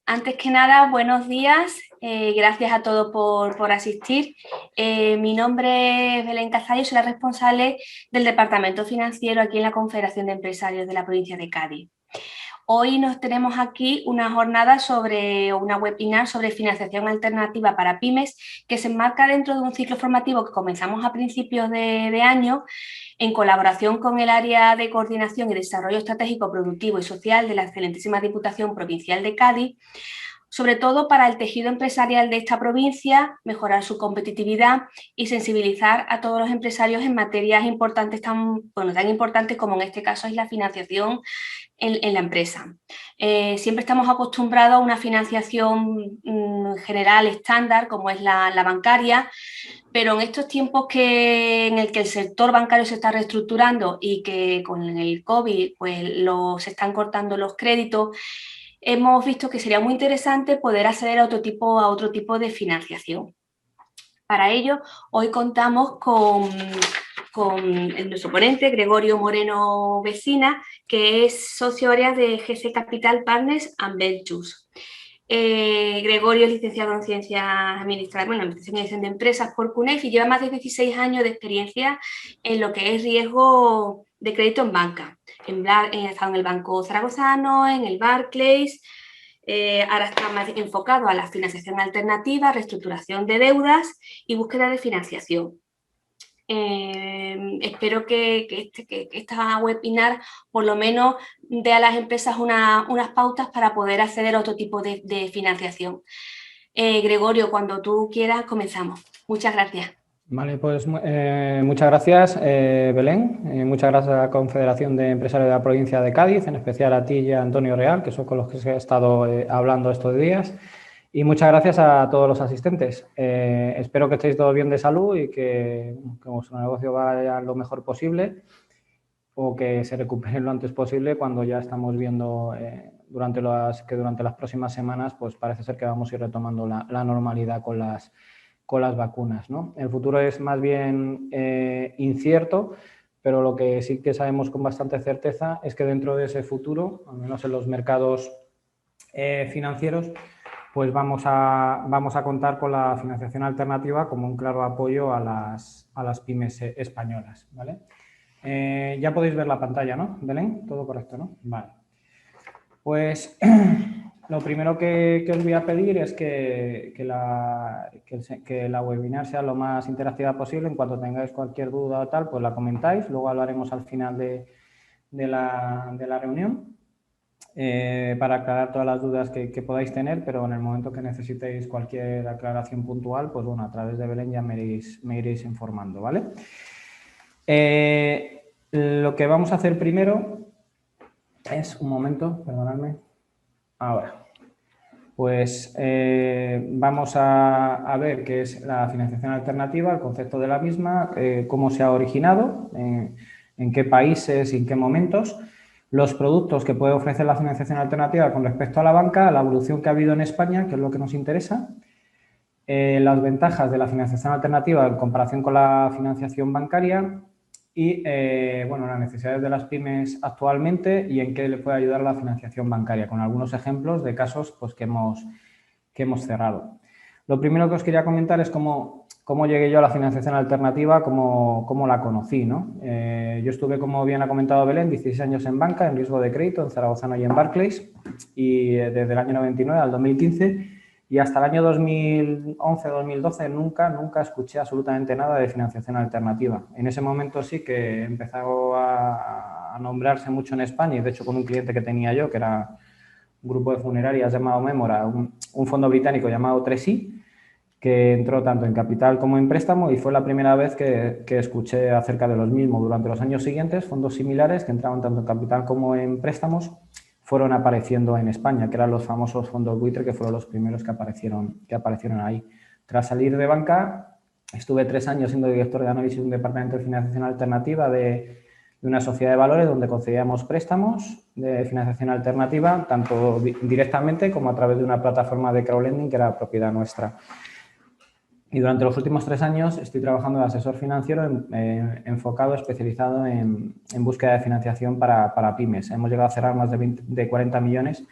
Antes que nada, buenos días. Gracias a todos por asistir. Mi nombre es Belén Cazallo, soy la responsable del Departamento Financiero aquí en la Confederación de Empresarios de la provincia de Cádiz. Hoy nos tenemos aquí una jornada una webinar sobre financiación alternativa para pymes que se enmarca dentro de un ciclo formativo que comenzamos a principios de año en colaboración con el área de coordinación y desarrollo estratégico, productivo y social de la excelentísima Diputación Provincial de Cádiz, sobre todo para el tejido empresarial de esta provincia, mejorar su competitividad y sensibilizar a todos los empresarios en materias importantes tan importantes como en este caso es la financiación en la empresa. Siempre estamos acostumbrados a una financiación general estándar, como es la bancaria, pero en estos tiempos en el que el sector bancario se está reestructurando y que con el COVID pues, se están cortando los créditos, hemos visto que sería muy interesante poder acceder a otro tipo de financiación. Para ello, hoy contamos con nuestro ponente, Gregorio Moreno Vecina, que es socio área de GC Capital Partners and Ventures. Gregorio es licenciado en Ciencias Administrativas, Administración y Dirección de Empresas por CUNEF y lleva más de 16 años de experiencia en lo que es riesgo de crédito en banca. Ha estado en el Banco Zaragozano, en el Barclays. Ahora está más enfocado a la financiación alternativa, reestructuración de deudas y búsqueda de financiación. Espero que esta webinar por lo menos dé a las empresas unas pautas para poder acceder a otro tipo de financiación. Gregorio, cuando tú quieras, comenzamos. Muchas gracias. Vale, pues muchas gracias, Belén. Muchas gracias a la Confederación de Empresarios de la Provincia de Cádiz, en especial a ti y a Antonio Real, que son con los que he estado hablando estos días. Y muchas gracias a todos los asistentes. Espero que estéis todos bien de salud y que vuestro negocio vaya lo mejor posible o que se recupere lo antes posible cuando ya estamos viendo durante las próximas semanas pues parece ser que vamos a ir retomando la normalidad con las vacunas, ¿no? El futuro es más bien incierto, pero lo que sí que sabemos con bastante certeza es que dentro de ese futuro, al menos en los mercados financieros, pues vamos a contar con la financiación alternativa como un claro apoyo a las pymes españolas, ¿vale? Ya podéis ver la pantalla, ¿no, Belén? Todo correcto, ¿no? Vale. Pues lo primero que os voy a pedir es que la webinar sea lo más interactiva posible. En cuanto tengáis cualquier duda o tal, pues la comentáis. Luego hablaremos al final de la reunión para aclarar todas las dudas que podáis tener, pero en el momento que necesitéis cualquier aclaración puntual, pues bueno, a través de Belén ya me iréis informando, ¿vale? Lo que vamos a hacer primero es, un momento, perdonadme, ahora. Pues vamos a ver qué es la financiación alternativa, el concepto de la misma, cómo se ha originado, en qué países y en qué momentos, los productos que puede ofrecer la financiación alternativa con respecto a la banca, la evolución que ha habido en España, que es lo que nos interesa, las ventajas de la financiación alternativa en comparación con la financiación bancaria y bueno, las necesidades de las pymes actualmente y en qué le puede ayudar la financiación bancaria, con algunos ejemplos de casos pues, que hemos cerrado. Lo primero que os quería comentar es cómo llegué yo a la financiación alternativa, cómo la conocí, ¿no? Yo estuve, como bien ha comentado Belén, 16 años en banca, en riesgo de crédito, en Zaragozano y en Barclays, y desde el año 99 al 2015, y hasta el año 2011-2012 nunca escuché absolutamente nada de financiación alternativa. En ese momento sí que empezó a nombrarse mucho en España, y de hecho con un cliente que tenía yo, que era un grupo de funerarias llamado Mémora, un fondo británico llamado 3i, que entró tanto en capital como en préstamo, y fue la primera vez que escuché acerca de los mismos. Durante los años siguientes, fondos similares que entraban tanto en capital como en préstamos fueron apareciendo en España, que eran los famosos fondos buitre, que fueron los primeros que aparecieron ahí. Tras salir de banca, estuve 3 años siendo director de análisis de un departamento de financiación alternativa de una sociedad de valores donde concedíamos préstamos de financiación alternativa, tanto directamente como a través de una plataforma de crowdlending que era propiedad nuestra. Y durante los últimos 3 años estoy trabajando de asesor financiero enfocado, especializado en búsqueda de financiación para pymes. Hemos llegado a cerrar más de 40 millones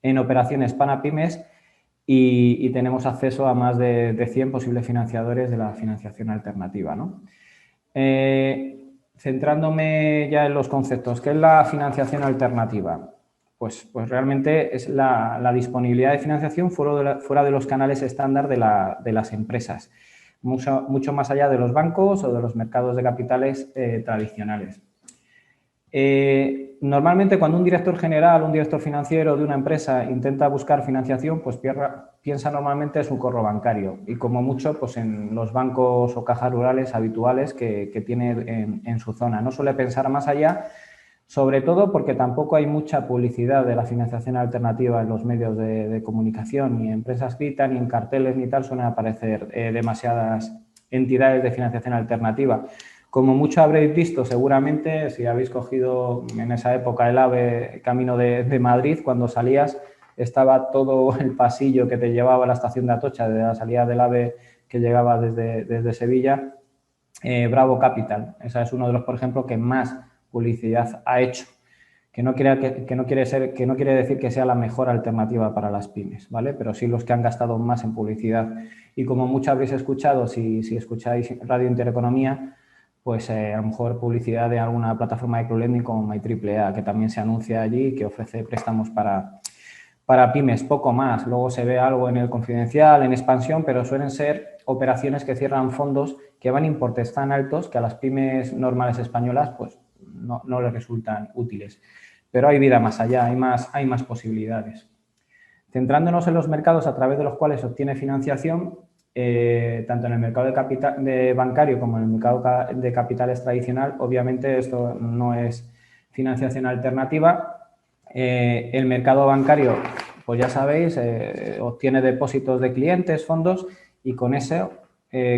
en operaciones para pymes y tenemos acceso a más de 100 posibles financiadores de la financiación alternativa, ¿no? Centrándome ya en los conceptos, ¿qué es la financiación alternativa? Pues realmente es la disponibilidad de financiación fuera de los canales estándar de las empresas, mucho más allá de los bancos o de los mercados de capitales tradicionales. Normalmente cuando un director general, un director financiero de una empresa intenta buscar financiación, pues piensa normalmente en su corro bancario y como mucho pues en los bancos o cajas rurales habituales que tiene en su zona. No suele pensar más allá, sobre todo porque tampoco hay mucha publicidad de la financiación alternativa en los medios de comunicación, ni en prensa escrita, ni en carteles, ni tal, suelen aparecer demasiadas entidades de financiación alternativa. Como mucho habréis visto, seguramente, si habéis cogido en esa época el AVE camino de Madrid, cuando salías estaba todo el pasillo que te llevaba a la estación de Atocha, de la salida del AVE que llegaba desde Sevilla, Bravo Capital. Ese es uno de los, por ejemplo, que más publicidad ha hecho, que no quiere decir que sea la mejor alternativa para las pymes, ¿vale? Pero sí los que han gastado más en publicidad. Y como mucho habréis escuchado, si escucháis Radio Intereconomía, pues a lo mejor publicidad de alguna plataforma de crowdlending como MyAAA, que también se anuncia allí, que ofrece préstamos para pymes, poco más. Luego se ve algo en el Confidencial, en Expansión, pero suelen ser operaciones que cierran fondos que van a importes tan altos que a las pymes normales españolas pues no les resultan útiles. Pero hay vida más allá, hay más posibilidades. Centrándonos en los mercados a través de los cuales se obtiene financiación, tanto en el mercado de bancario como en el mercado de capitales tradicional, obviamente esto no es financiación alternativa. El mercado bancario, pues ya sabéis, obtiene depósitos de clientes, fondos, y con eso,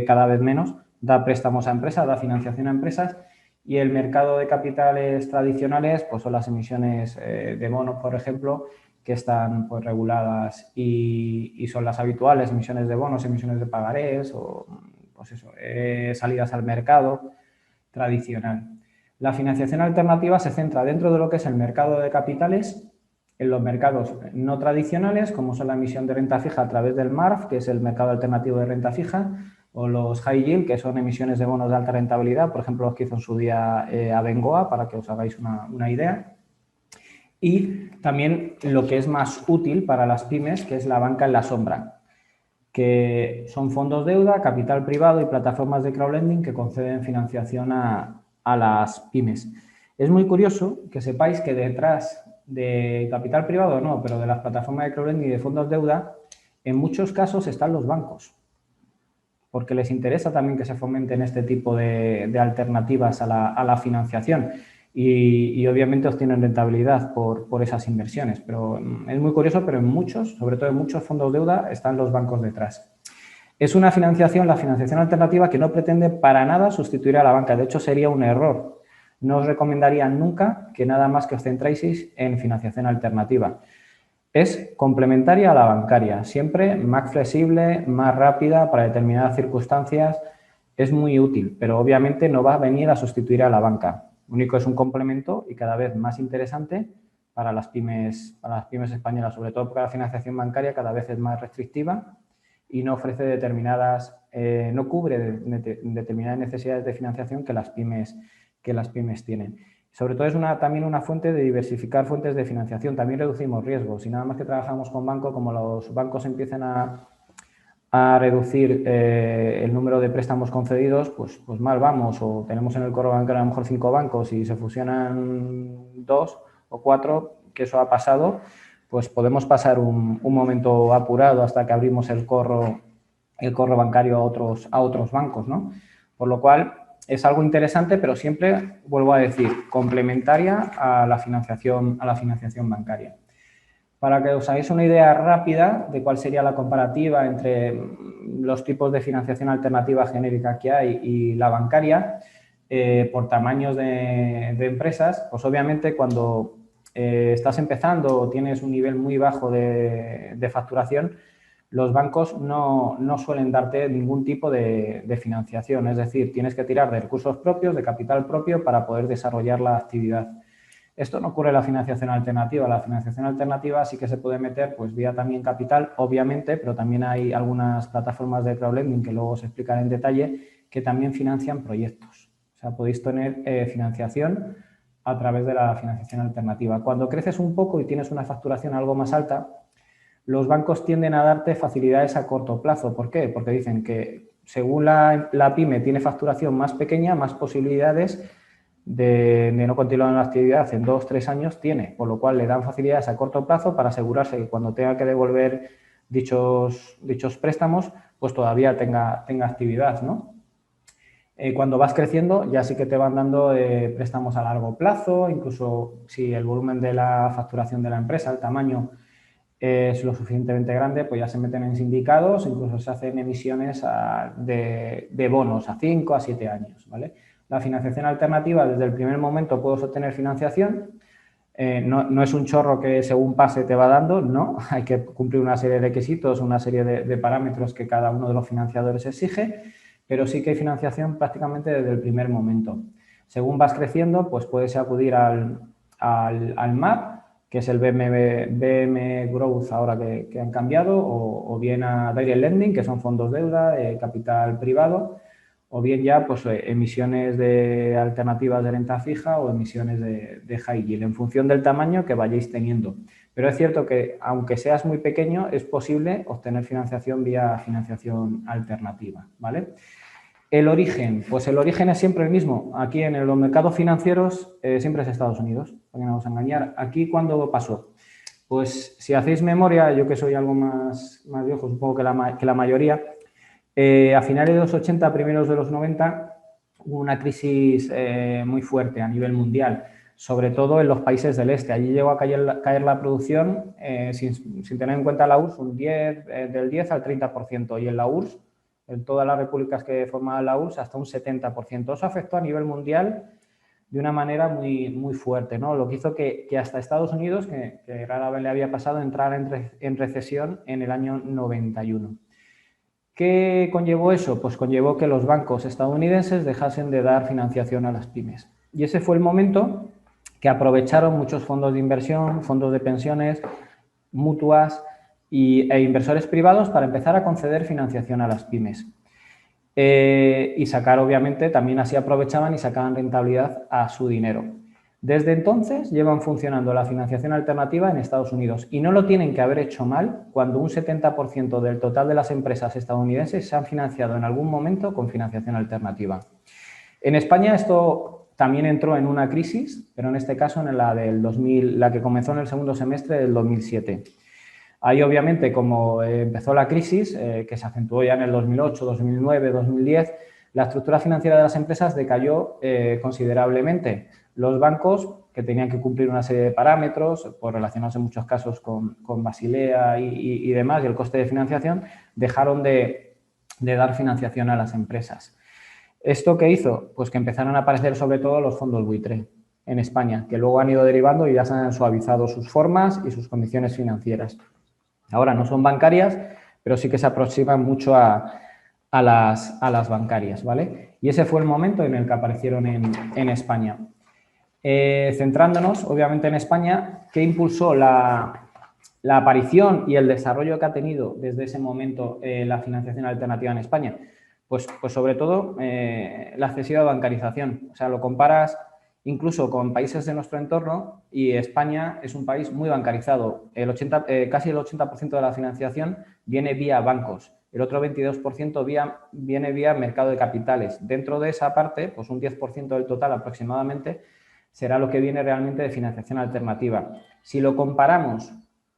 cada vez menos, da préstamos a empresas, da financiación a empresas. Y el mercado de capitales tradicionales, pues son las emisiones de bonos, por ejemplo, que están pues reguladas y son las habituales, emisiones de bonos, emisiones de pagarés o pues eso, salidas al mercado tradicional. La financiación alternativa se centra dentro de lo que es el mercado de capitales, en los mercados no tradicionales, como son la emisión de renta fija a través del MARF, que es el mercado alternativo de renta fija, o los high yield, que son emisiones de bonos de alta rentabilidad, por ejemplo, los que hizo en su día Abengoa, para que os hagáis una idea. Y también lo que es más útil para las pymes, que es la banca en la sombra, que son fondos deuda, capital privado y plataformas de crowdlending que conceden financiación a las pymes. Es muy curioso que sepáis que detrás de capital privado, no, pero de las plataformas de crowdlending y de fondos deuda, en muchos casos están los bancos, porque les interesa también que se fomenten este tipo de alternativas a la financiación. Y obviamente obtienen rentabilidad por esas inversiones. Pero es muy curioso, pero en muchos, sobre todo en muchos fondos de deuda, están los bancos detrás. Es una financiación, la financiación alternativa, que no pretende para nada sustituir a la banca. De hecho, sería un error. No os recomendaría nunca que nada más que os centréis en financiación alternativa. Es complementaria a la bancaria, siempre más flexible, más rápida para determinadas circunstancias. Es muy útil, pero obviamente no va a venir a sustituir a la banca. Lo único es un complemento y cada vez más interesante para las pymes españolas, sobre todo porque la financiación bancaria cada vez es más restrictiva y no ofrece no cubre determinadas necesidades de financiación que las pymes tienen. Sobre todo es también una fuente de diversificar fuentes de financiación. También reducimos riesgos. Y nada más que trabajamos con bancos, como los bancos empiezan a reducir el número de préstamos concedidos, pues mal vamos. O tenemos en el correo bancario a lo mejor 5 bancos y se fusionan 2 o 4, que eso ha pasado, pues podemos pasar un momento apurado hasta que abrimos el corro bancario a otros bancos, ¿no? Por lo cual es algo interesante, pero siempre, vuelvo a decir, complementaria a la financiación bancaria. Para que os hagáis una idea rápida de cuál sería la comparativa entre los tipos de financiación alternativa genérica que hay y la bancaria, por tamaños de empresas, pues obviamente cuando estás empezando o tienes un nivel muy bajo de facturación, los bancos no suelen darte ningún tipo de financiación. Es decir, tienes que tirar de recursos propios, de capital propio, para poder desarrollar la actividad. Esto no ocurre en la financiación alternativa. La financiación alternativa sí que se puede meter pues vía también capital, obviamente, pero también hay algunas plataformas de crowdlending que luego os explicaré en detalle que también financian proyectos. O sea, podéis tener financiación a través de la financiación alternativa. Cuando creces un poco y tienes una facturación algo más alta, los bancos tienden a darte facilidades a corto plazo. ¿Por qué? Porque dicen que según la pyme tiene facturación más pequeña, más posibilidades de no continuar en la actividad en 2 o 3 años tiene, por lo cual le dan facilidades a corto plazo para asegurarse que cuando tenga que devolver dichos préstamos, pues todavía tenga actividad, ¿no? Cuando vas creciendo ya sí que te van dando préstamos a largo plazo, incluso si el volumen de la facturación de la empresa, el tamaño es lo suficientemente grande, pues ya se meten en sindicados, incluso se hacen emisiones de bonos a 5 a 7 años, ¿vale? La financiación alternativa, desde el primer momento puedes obtener financiación, no es un chorro que según pase te va dando, no, hay que cumplir una serie de requisitos, una serie de parámetros que cada uno de los financiadores exige, pero sí que hay financiación prácticamente desde el primer momento. Según vas creciendo, pues puedes acudir al MAP, que es el BM Growth ahora que han cambiado, o bien a Direct Lending, que son fondos deuda, capital privado, o bien ya pues emisiones de alternativas de renta fija o emisiones de high yield, en función del tamaño que vayáis teniendo. Pero es cierto que, aunque seas muy pequeño, es posible obtener financiación vía financiación alternativa, ¿vale? El origen, pues el origen es siempre el mismo. Aquí en los mercados financieros siempre es Estados Unidos, para que no vamos a engañar. Aquí, ¿cuándo pasó? Pues si hacéis memoria, yo que soy algo más viejo, supongo que la mayoría, a finales de los 80, primeros de los 90, hubo una crisis muy fuerte a nivel mundial, sobre todo en los países del este. Allí llegó a caer la producción sin tener en cuenta la URSS del 10 al 30%, y en la URSS, en todas las repúblicas que formaban la URSS, hasta un 70%. Eso afectó a nivel mundial de una manera muy, muy fuerte, ¿no? Lo que hizo que hasta Estados Unidos, que rara vez le había pasado, entrara en recesión en el año 91. ¿Qué conllevó eso? Pues conllevó que los bancos estadounidenses dejasen de dar financiación a las pymes. Y ese fue el momento que aprovecharon muchos fondos de inversión, fondos de pensiones, mutuas e inversores privados para empezar a conceder financiación a las pymes. Y sacar, obviamente, también así aprovechaban y sacaban rentabilidad a su dinero. Desde entonces llevan funcionando la financiación alternativa en Estados Unidos, y no lo tienen que haber hecho mal cuando un 70% del total de las empresas estadounidenses se han financiado en algún momento con financiación alternativa. En España esto también entró en una crisis, pero en este caso en la que comenzó en el segundo semestre del 2007. Ahí, obviamente, como empezó la crisis, que se acentuó ya en el 2008, 2009, 2010, la estructura financiera de las empresas decayó considerablemente. Los bancos, que tenían que cumplir una serie de parámetros, pues relacionados en muchos casos con Basilea y demás, y el coste de financiación, dejaron de dar financiación a las empresas. ¿Esto qué hizo? Pues que empezaron a aparecer sobre todo los fondos buitre en España, que luego han ido derivando y ya se han suavizado sus formas y sus condiciones financieras. Ahora no son bancarias, pero sí que se aproximan mucho a las bancarias, ¿vale? Y ese fue el momento en el que aparecieron en España. Centrándonos, obviamente, en España, ¿qué impulsó la aparición y el desarrollo que ha tenido desde ese momento la financiación alternativa en España? Pues sobre todo la excesiva bancarización. O sea, lo comparas incluso con países de nuestro entorno, y España es un país muy bancarizado. Casi el 80% de la financiación viene vía bancos. El otro 22% viene vía mercado de capitales. Dentro de esa parte, pues un 10% del total aproximadamente será lo que viene realmente de financiación alternativa. Si lo comparamos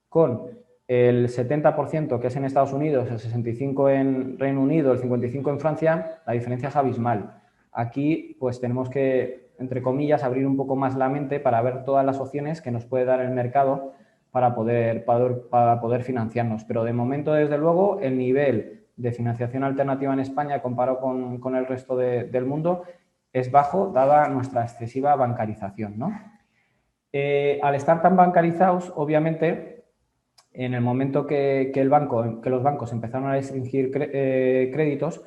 con el 70% que es en Estados Unidos, el 65% en Reino Unido, el 55% en Francia, la diferencia es abismal. Aquí, pues tenemos que, entre comillas, abrir un poco más la mente para ver todas las opciones que nos puede dar el mercado para poder financiarnos. Pero de momento, desde luego, el nivel de financiación alternativa en España comparado con el resto del mundo es bajo, dada nuestra excesiva bancarización, ¿no? Al estar tan bancarizados, obviamente, en el momento que los bancos empezaron a restringir créditos,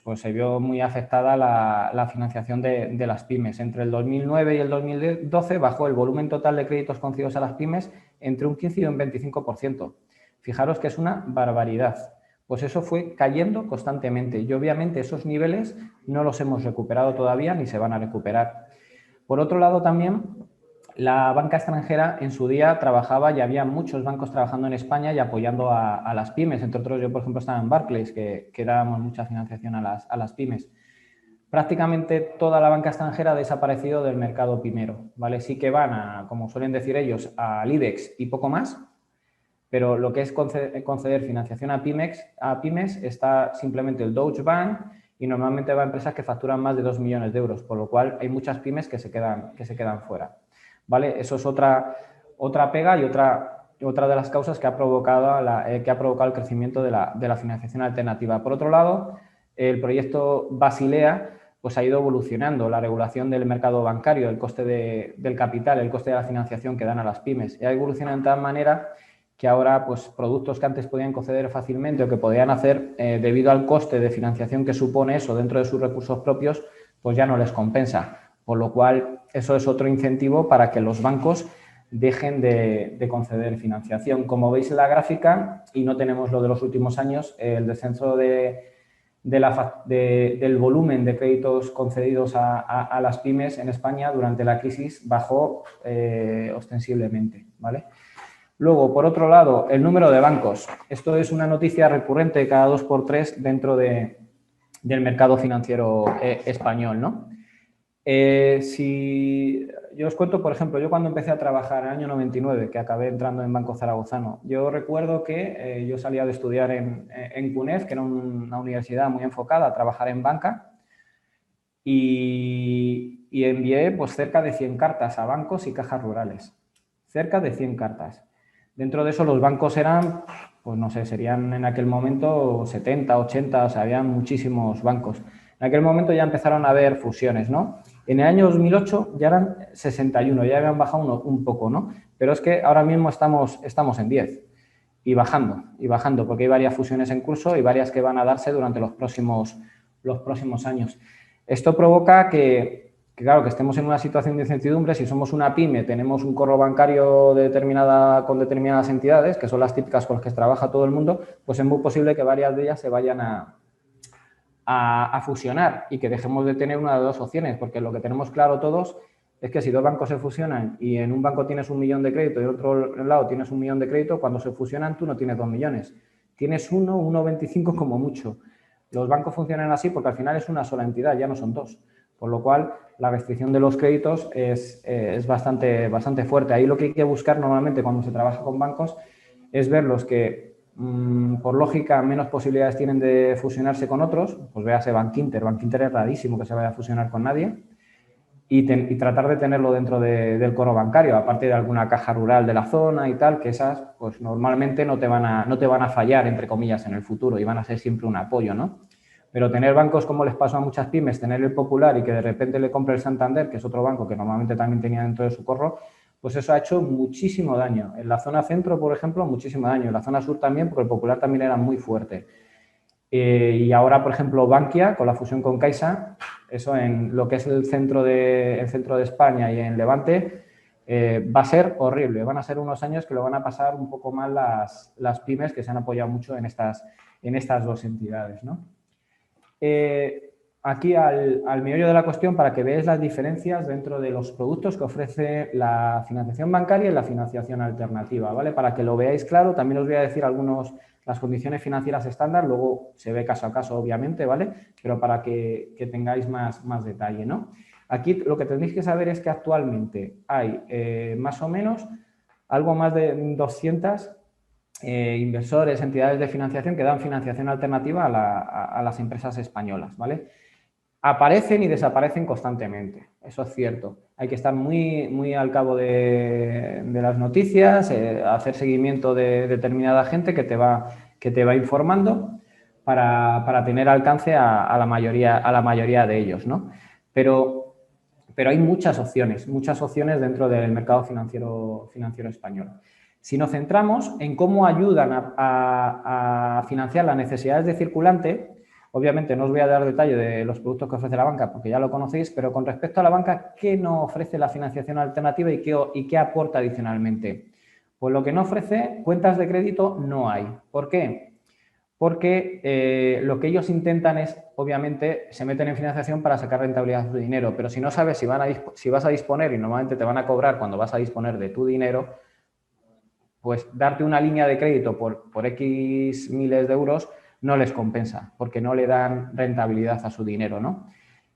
pues se vio muy afectada la financiación de las pymes. Entre el 2009 y el 2012 bajó el volumen total de créditos concedidos a las pymes entre un 15 y un 25%. Fijaros que es una barbaridad. Pues eso fue cayendo constantemente y obviamente esos niveles no los hemos recuperado todavía ni se van a recuperar. Por otro lado también, la banca extranjera en su día trabajaba y había muchos bancos trabajando en España y apoyando a las pymes. Entre otros, yo, por ejemplo, estaba en Barclays, que dábamos mucha financiación a las pymes. Prácticamente toda la banca extranjera ha desaparecido del mercado pimero, ¿vale? Sí que van, como suelen decir ellos, al IBEX y poco más, pero lo que es conceder financiación a pymes está simplemente el Deutsche Bank y normalmente va a empresas que facturan más de 2 millones de euros, por lo cual hay muchas pymes que se quedan fuera. ¿Vale? Eso es otra pega y otra de las causas que ha provocado el crecimiento de la financiación alternativa. Por otro lado, el proyecto Basilea pues ha ido evolucionando la regulación del mercado bancario, el coste del capital, el coste de la financiación que dan a las pymes. Y ha evolucionado de tal manera que ahora pues, productos que antes podían conceder fácilmente o que podían hacer debido al coste de financiación que supone eso dentro de sus recursos propios, pues ya no les compensa. Por lo cual, eso es otro incentivo para que los bancos dejen de conceder financiación. Como veis en la gráfica, y no tenemos lo de los últimos años, el descenso del volumen de créditos concedidos a las pymes en España durante la crisis bajó ostensiblemente, ¿vale? Luego, por otro lado, el número de bancos. Esto es una noticia recurrente cada 2 por 3 dentro del mercado financiero español, ¿no? Si yo os cuento, por ejemplo, yo cuando empecé a trabajar en el año 99, que acabé entrando en Banco Zaragozano, yo recuerdo que yo salía de estudiar en CUNEF, que era una universidad muy enfocada a trabajar en banca, y envié pues, cerca de 100 cartas a bancos y cajas rurales. Cerca de 100 cartas. Dentro de eso los bancos eran, pues no sé, serían en aquel momento 70, 80, o sea, había muchísimos bancos. En aquel momento ya empezaron a haber fusiones, ¿no? En el año 2008 ya eran 61, ya habían bajado un poco, ¿no? Pero es que ahora mismo estamos en 10 y bajando, porque hay varias fusiones en curso y varias que van a darse durante los próximos años. Esto provoca que claro, que estemos en una situación de incertidumbre. Si somos una pyme, tenemos un corro bancario con determinadas entidades, que son las típicas con las que trabaja todo el mundo, pues es muy posible que varias de ellas se vayan a fusionar y que dejemos de tener una de dos opciones, porque lo que tenemos claro todos es que si dos bancos se fusionan y en un banco tienes 1 millón de crédito y en otro lado tienes 1 millón de crédito, cuando se fusionan tú no tienes 2 millones, tienes 1,25 como mucho. Los bancos funcionan así porque al final es una sola entidad, ya no son dos. Por lo cual, la restricción de los créditos es bastante fuerte. Ahí lo que hay que buscar normalmente cuando se trabaja con bancos es ver los que, por lógica, menos posibilidades tienen de fusionarse con otros. Pues véase Bankinter. Bankinter es rarísimo que se vaya a fusionar con nadie. Y tratar de tenerlo dentro del coro bancario, aparte de alguna caja rural de la zona y tal, que esas pues normalmente no te van a fallar, entre comillas, en el futuro y van a ser siempre un apoyo, ¿no? Pero tener bancos como les pasó a muchas pymes, tener el Popular y que de repente le compre el Santander, que es otro banco que normalmente también tenía dentro de su corro, pues eso ha hecho muchísimo daño. En la zona centro, por ejemplo, muchísimo daño. En la zona sur también, porque el Popular también era muy fuerte. Y ahora, por ejemplo, Bankia, con la fusión con Caixa, eso en lo que es el centro de España y en Levante, va a ser horrible. Van a ser unos años que lo van a pasar un poco mal las pymes que se han apoyado mucho en estas dos entidades, ¿no? Aquí al meollo de la cuestión para que veáis las diferencias dentro de los productos que ofrece la financiación bancaria y la financiación alternativa, ¿vale? Para que lo veáis claro, también os voy a decir las condiciones financieras estándar, luego se ve caso a caso, obviamente, ¿vale? Pero para que tengáis más detalle, ¿no? Aquí lo que tenéis que saber es que actualmente hay más o menos algo más de 200 inversores, entidades de financiación que dan financiación alternativa a las empresas españolas, ¿vale? Aparecen y desaparecen constantemente, eso es cierto. Hay que estar muy al cabo de las noticias, hacer seguimiento de determinada gente que te va informando para tener alcance a la mayoría de ellos, ¿no? Pero hay muchas opciones dentro del mercado financiero español. Si nos centramos en cómo ayudan a financiar las necesidades de circulante, Obviamente no os voy a dar detalle de los productos que ofrece la banca porque ya lo conocéis, pero con respecto a la banca, ¿qué no ofrece la financiación alternativa y qué aporta adicionalmente? Pues lo que no ofrece, cuentas de crédito no hay. ¿Por qué? Porque lo que ellos intentan es, obviamente, se meten en financiación para sacar rentabilidad de tu dinero, pero si no sabes si vas a disponer, y normalmente te van a cobrar cuando vas a disponer de tu dinero, pues darte una línea de crédito por X miles de euros no les compensa, porque no le dan rentabilidad a su dinero, ¿no?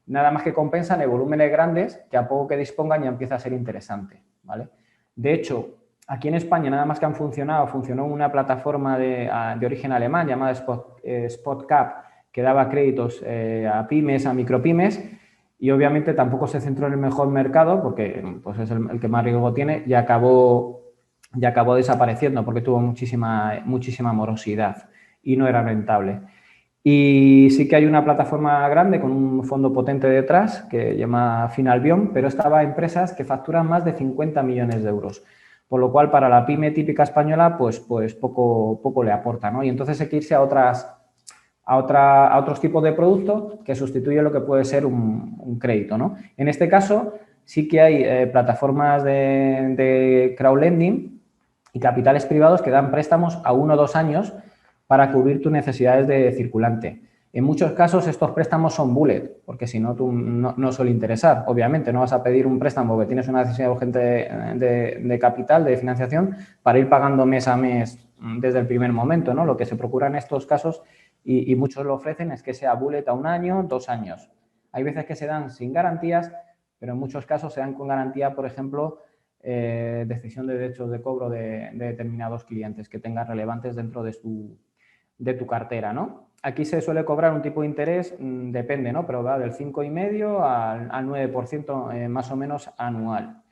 Nada más que compensan en volúmenes grandes, que a poco que dispongan ya empieza a ser interesante, ¿vale? De hecho, aquí en España nada más que funcionó una plataforma de origen alemán llamada SpotCap, que daba créditos a pymes, a micropymes, y obviamente tampoco se centró en el mejor mercado, porque pues, es el que más riesgo tiene, y acabó desapareciendo porque tuvo muchísima morosidad y no era rentable. Y sí que hay una plataforma grande con un fondo potente detrás que se llama Finalbion, pero esta va a empresas que facturan más de 50 millones de euros. Por lo cual, para la pyme típica española, pues poco le aporta, ¿no? Y entonces hay que irse a otros tipos de productos que sustituye lo que puede ser un crédito, ¿no? En este caso, sí que hay plataformas de crowdlending y capitales privados que dan préstamos a 1 o 2 años para cubrir tus necesidades de circulante. En muchos casos estos préstamos son bullet, porque si no, tú no suele interesar. Obviamente no vas a pedir un préstamo porque tienes una necesidad urgente de capital, de financiación, para ir pagando mes a mes desde el primer momento, ¿no? Lo que se procura en estos casos, y muchos lo ofrecen, es que sea bullet a 1 año, 2 años. Hay veces que se dan sin garantías, pero en muchos casos se dan con garantía, por ejemplo, de cesión de derechos de cobro de determinados clientes que tengan relevantes dentro de tu cartera, ¿no? Aquí se suele cobrar un tipo de interés, depende, ¿no? Pero va del 5,5 al 9% más o menos anual.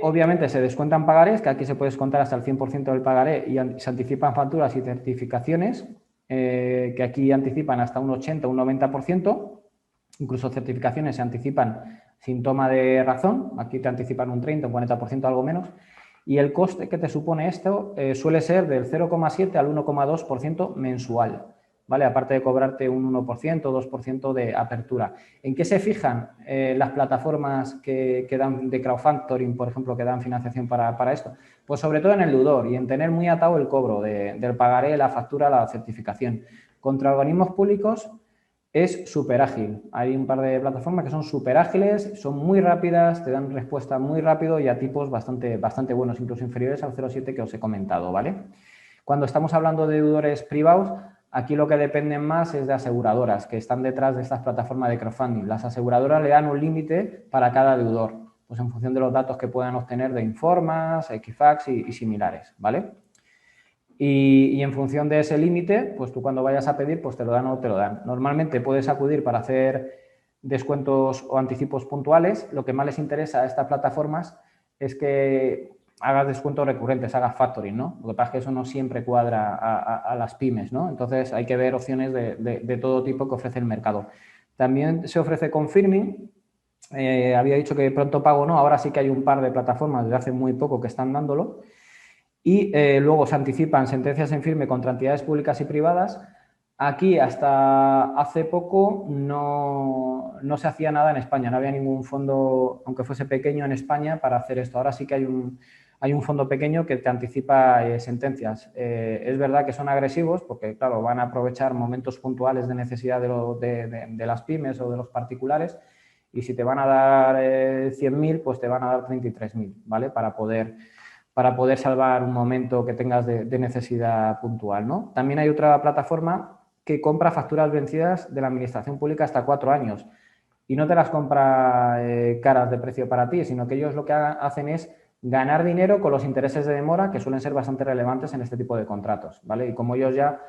Obviamente se descuentan pagarés, que aquí se puede descontar hasta el 100% del pagaré, y se anticipan facturas y certificaciones, que aquí anticipan hasta un 80 o un 90%. Incluso certificaciones se anticipan sin toma de razón, aquí te anticipan un 30 o un 40%, algo menos. Y el coste que te supone esto suele ser del 0,7 al 1,2% mensual, ¿vale? Aparte de cobrarte un 1% o 2% de apertura. ¿En qué se fijan las plataformas que dan de crowdfunding, por ejemplo, que dan financiación para esto? Pues sobre todo en el deudor y en tener muy atado el cobro del pagaré, la factura, la certificación. Contra organismos públicos es súper ágil. Hay un par de plataformas que son súper ágiles, son muy rápidas, te dan respuesta muy rápido y a tipos bastante buenos, incluso inferiores al 0,7 que os he comentado, ¿vale? Cuando estamos hablando de deudores privados, aquí lo que dependen más es de aseguradoras que están detrás de estas plataformas de crowdfunding. Las aseguradoras le dan un límite para cada deudor, pues en función de los datos que puedan obtener de Informas, Equifax y similares, ¿vale? Y en función de ese límite, pues tú cuando vayas a pedir, pues te lo dan o te lo dan. Normalmente puedes acudir para hacer descuentos o anticipos puntuales. Lo que más les interesa a estas plataformas es que hagas descuentos recurrentes, hagas factoring, ¿no? Lo que pasa es que eso no siempre cuadra a las pymes, ¿no? Entonces hay que ver opciones de todo tipo que ofrece el mercado. También se ofrece confirming. Había dicho que pronto pago no, ahora sí que hay un par de plataformas desde hace muy poco que están dándolo. Y luego se anticipan sentencias en firme contra entidades públicas y privadas. Aquí hasta hace poco no se hacía nada en España, no había ningún fondo, aunque fuese pequeño en España, para hacer esto. Ahora sí que hay un fondo pequeño que te anticipa sentencias. Es verdad que son agresivos porque, claro, van a aprovechar momentos puntuales de necesidad de las pymes o de los particulares, y si te van a dar 100.000, pues te van a dar 33.000, ¿vale? Para poder salvar un momento que tengas de necesidad puntual, ¿no? También hay otra plataforma que compra facturas vencidas de la administración pública hasta 4 años y no te las compra caras de precio para ti, sino que ellos lo que hacen es ganar dinero con los intereses de demora, que suelen ser bastante relevantes en este tipo de contratos, ¿vale? Y como ellos ya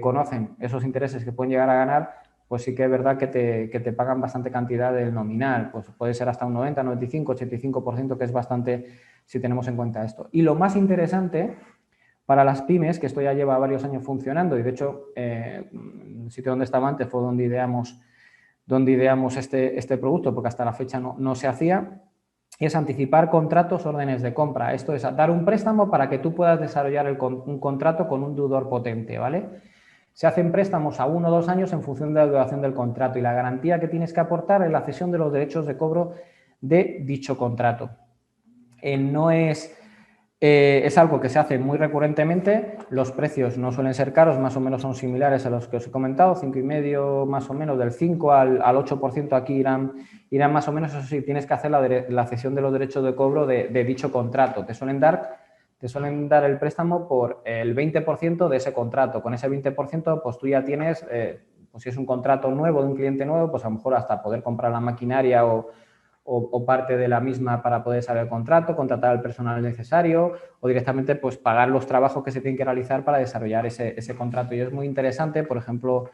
conocen esos intereses que pueden llegar a ganar, pues sí que es verdad que te pagan bastante cantidad del nominal, pues puede ser hasta un 90, 95, 85%, que es bastante si tenemos en cuenta esto. Y lo más interesante para las pymes, que esto ya lleva varios años funcionando, y de hecho el sitio donde estaba antes fue donde ideamos este producto, porque hasta la fecha no se hacía, es anticipar contratos, órdenes de compra. Esto es dar un préstamo para que tú puedas desarrollar un contrato con un deudor potente, ¿vale? Se hacen préstamos a 1 o 2 años en función de la duración del contrato y la garantía que tienes que aportar es la cesión de los derechos de cobro de dicho contrato. No es algo que se hace muy recurrentemente, los precios no suelen ser caros, más o menos son similares a los que os he comentado, 5,5 más o menos, del 5 al 8% aquí irán más o menos, eso sí, tienes que hacer la cesión de los derechos de cobro de dicho contrato. Te suelen dar el préstamo por el 20% de ese contrato. Con ese 20% pues tú ya tienes, pues si es un contrato nuevo de un cliente nuevo, pues a lo mejor hasta poder comprar la maquinaria o parte de la misma para poder salir el contrato, contratar al personal necesario o directamente pues pagar los trabajos que se tienen que realizar para desarrollar ese contrato. Y es muy interesante, por ejemplo,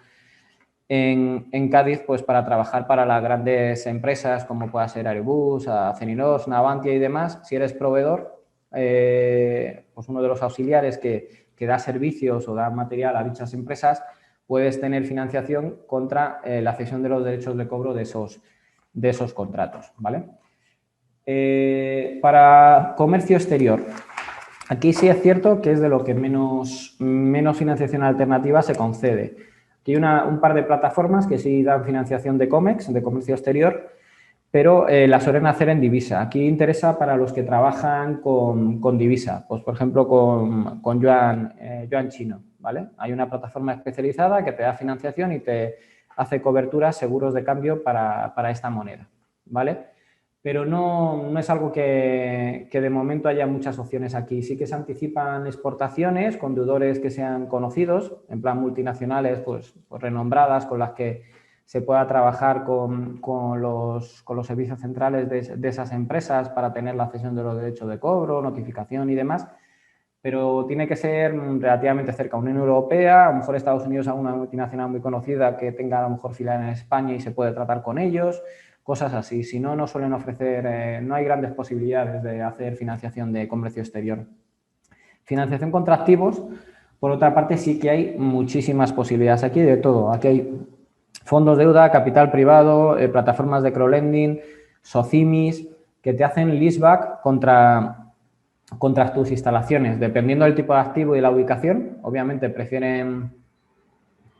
en Cádiz, pues para trabajar para las grandes empresas como pueda ser Airbus, Aceninos, Navantia y demás, si eres proveedor, pues uno de los auxiliares que da servicios o da material a dichas empresas, puedes tener financiación contra la cesión de los derechos de cobro de esos contratos, ¿vale? Para comercio exterior, aquí sí es cierto que es de lo que menos financiación alternativa se concede. Aquí hay un par de plataformas que sí dan financiación de COMEX, de comercio exterior, pero la suelen hacer en divisa. Aquí interesa para los que trabajan con divisa, pues por ejemplo con yuan chino, ¿vale? Hay una plataforma especializada que te da financiación y te hace coberturas, seguros de cambio para esta moneda, ¿vale? Pero no es algo que de momento haya muchas opciones aquí. Sí que se anticipan exportaciones con deudores que sean conocidos, en plan multinacionales, pues renombradas, con las que se pueda trabajar con los servicios centrales de esas empresas para tener la cesión de los derechos de cobro, notificación y demás, pero tiene que ser relativamente cerca. Unión Europea, a lo mejor Estados Unidos, a una multinacional muy conocida que tenga a lo mejor filial en España y se puede tratar con ellos, cosas así. Si no, no suelen ofrecer, no hay grandes posibilidades de hacer financiación de comercio exterior. Financiación contra activos, por otra parte, sí que hay muchísimas posibilidades. Aquí de todo. Aquí hay fondos de deuda, capital privado, plataformas de crowdlending, socimis, que te hacen leaseback contra tus instalaciones. Dependiendo del tipo de activo y la ubicación, obviamente prefieren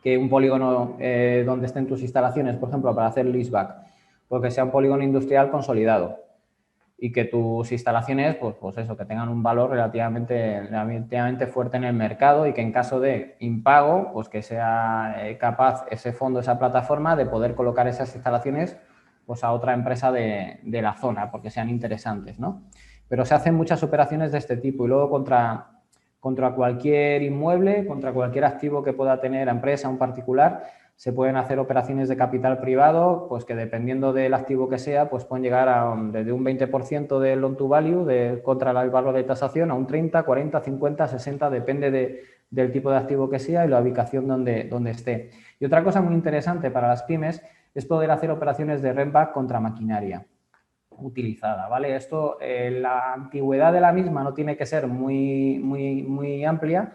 que un polígono donde estén tus instalaciones, por ejemplo, para hacer leaseback, porque sea un polígono industrial consolidado y que tus instalaciones, pues eso, que tengan un valor relativamente fuerte en el mercado y que en caso de impago, pues que sea capaz ese fondo, esa plataforma, de poder colocar esas instalaciones pues a otra empresa de la zona, porque sean interesantes, ¿no? Pero se hacen muchas operaciones de este tipo y luego contra cualquier inmueble, contra cualquier activo que pueda tener la empresa, un particular, se pueden hacer operaciones de capital privado, pues que dependiendo del activo que sea, pues pueden llegar desde un 20% del loan to value contra el valor de tasación a un 30, 40, 50, 60, depende del tipo de activo que sea y la ubicación donde esté. Y otra cosa muy interesante para las pymes es poder hacer operaciones de rent-back contra maquinaria utilizada, ¿vale? Esto, la antigüedad de la misma no tiene que ser muy amplia,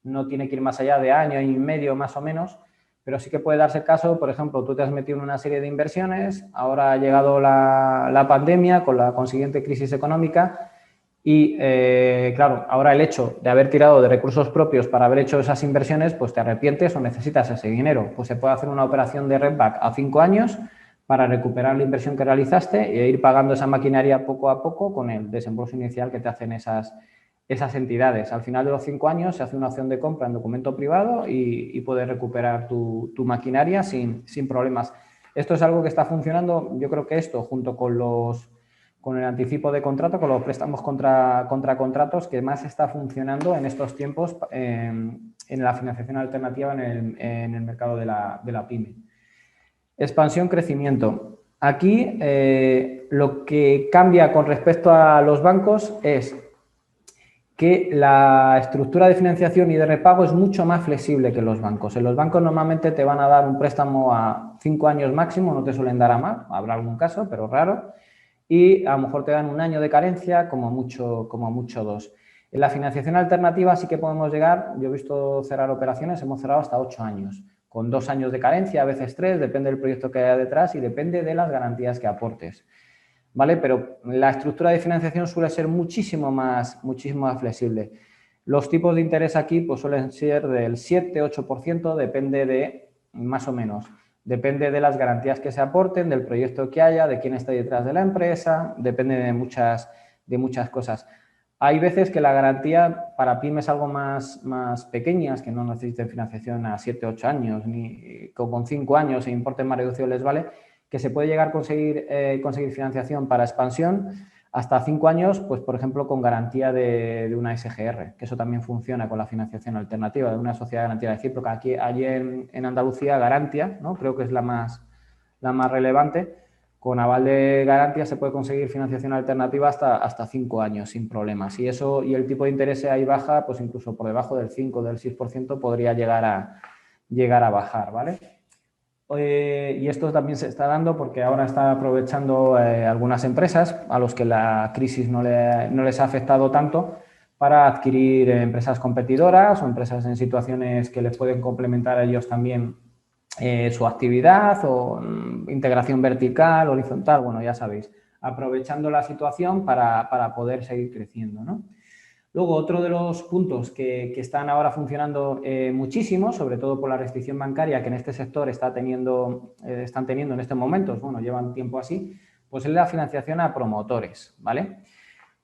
no tiene que ir más allá de año y medio más o menos, pero sí que puede darse el caso, por ejemplo, tú te has metido en una serie de inversiones, ahora ha llegado la pandemia con la consiguiente crisis económica y, claro, ahora el hecho de haber tirado de recursos propios para haber hecho esas inversiones, pues te arrepientes o necesitas ese dinero. Pues se puede hacer una operación de rent-back a 5 años para recuperar la inversión que realizaste e ir pagando esa maquinaria poco a poco con el desembolso inicial que te hacen esas entidades. Al final de los 5 años se hace una opción de compra en documento privado y puedes recuperar tu maquinaria sin problemas. Esto es algo que está funcionando, yo creo que esto junto con el anticipo de contrato, con los préstamos contra contratos, que más está funcionando en estos tiempos en la financiación alternativa en el mercado de la pyme. Expansión, crecimiento. Aquí lo que cambia con respecto a los bancos es que la estructura de financiación y de repago es mucho más flexible que los bancos. En los bancos normalmente te van a dar un préstamo a 5 años máximo, no te suelen dar a más, habrá algún caso, pero raro, y a lo mejor te dan 1 año de carencia, como mucho 2. En la financiación alternativa sí que podemos llegar, yo he visto cerrar operaciones, hemos cerrado hasta 8 años, con 2 años de carencia, a veces 3, depende del proyecto que haya detrás y depende de las garantías que aportes, ¿vale? Pero la estructura de financiación suele ser muchísimo más flexible. Los tipos de interés aquí pues suelen ser del 7-8%, depende de, más o menos, depende de las garantías que se aporten, del proyecto que haya, de quién está detrás de la empresa, depende de muchas cosas. Hay veces que la garantía para pymes algo más pequeñas, que no necesiten financiación a 7-8 años, ni con 5 años e importe más reducido les vale, que se puede llegar a conseguir financiación para expansión hasta 5 años, pues por ejemplo con garantía de una SGR, que eso también funciona con la financiación alternativa de una sociedad de garantía recíproca. Allí en Andalucía, Garantia, ¿no? Creo que es la más relevante. Con aval de garantía se puede conseguir financiación alternativa hasta 5 años sin problemas. Y el tipo de interés ahí baja, pues incluso por debajo del 5, del 6% podría llegar a bajar, ¿vale? Y esto también se está dando porque ahora está aprovechando algunas empresas a los que la crisis no les ha afectado tanto para adquirir empresas competidoras o empresas en situaciones que les pueden complementar a ellos también su actividad o integración vertical, horizontal, bueno, ya sabéis, aprovechando la situación para poder seguir creciendo, ¿no? Luego, otro de los puntos que están ahora funcionando muchísimo, sobre todo por la restricción bancaria que en este sector están teniendo en estos momentos, bueno, llevan tiempo así, pues es la financiación a promotores, ¿vale?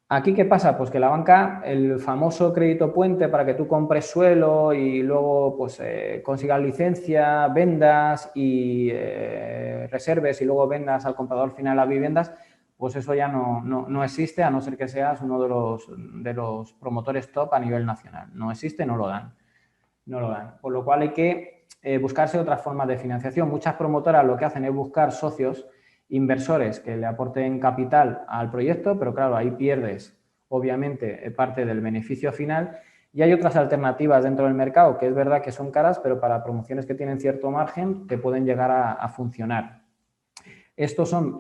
Aquí, ¿qué pasa? Pues que la banca, el famoso crédito puente para que tú compres suelo y luego pues consigas licencia, vendas y reserves y luego vendas al comprador final las viviendas, pues eso ya no existe, a no ser que seas uno de los promotores top a nivel nacional. No existe, no lo dan. No lo dan. Por lo cual hay que buscarse otras formas de financiación. Muchas promotoras lo que hacen es buscar socios, inversores que le aporten capital al proyecto, pero claro, ahí pierdes, obviamente, parte del beneficio final. Y hay otras alternativas dentro del mercado que es verdad que son caras, pero para promociones que tienen cierto margen te pueden llegar a funcionar. Estos son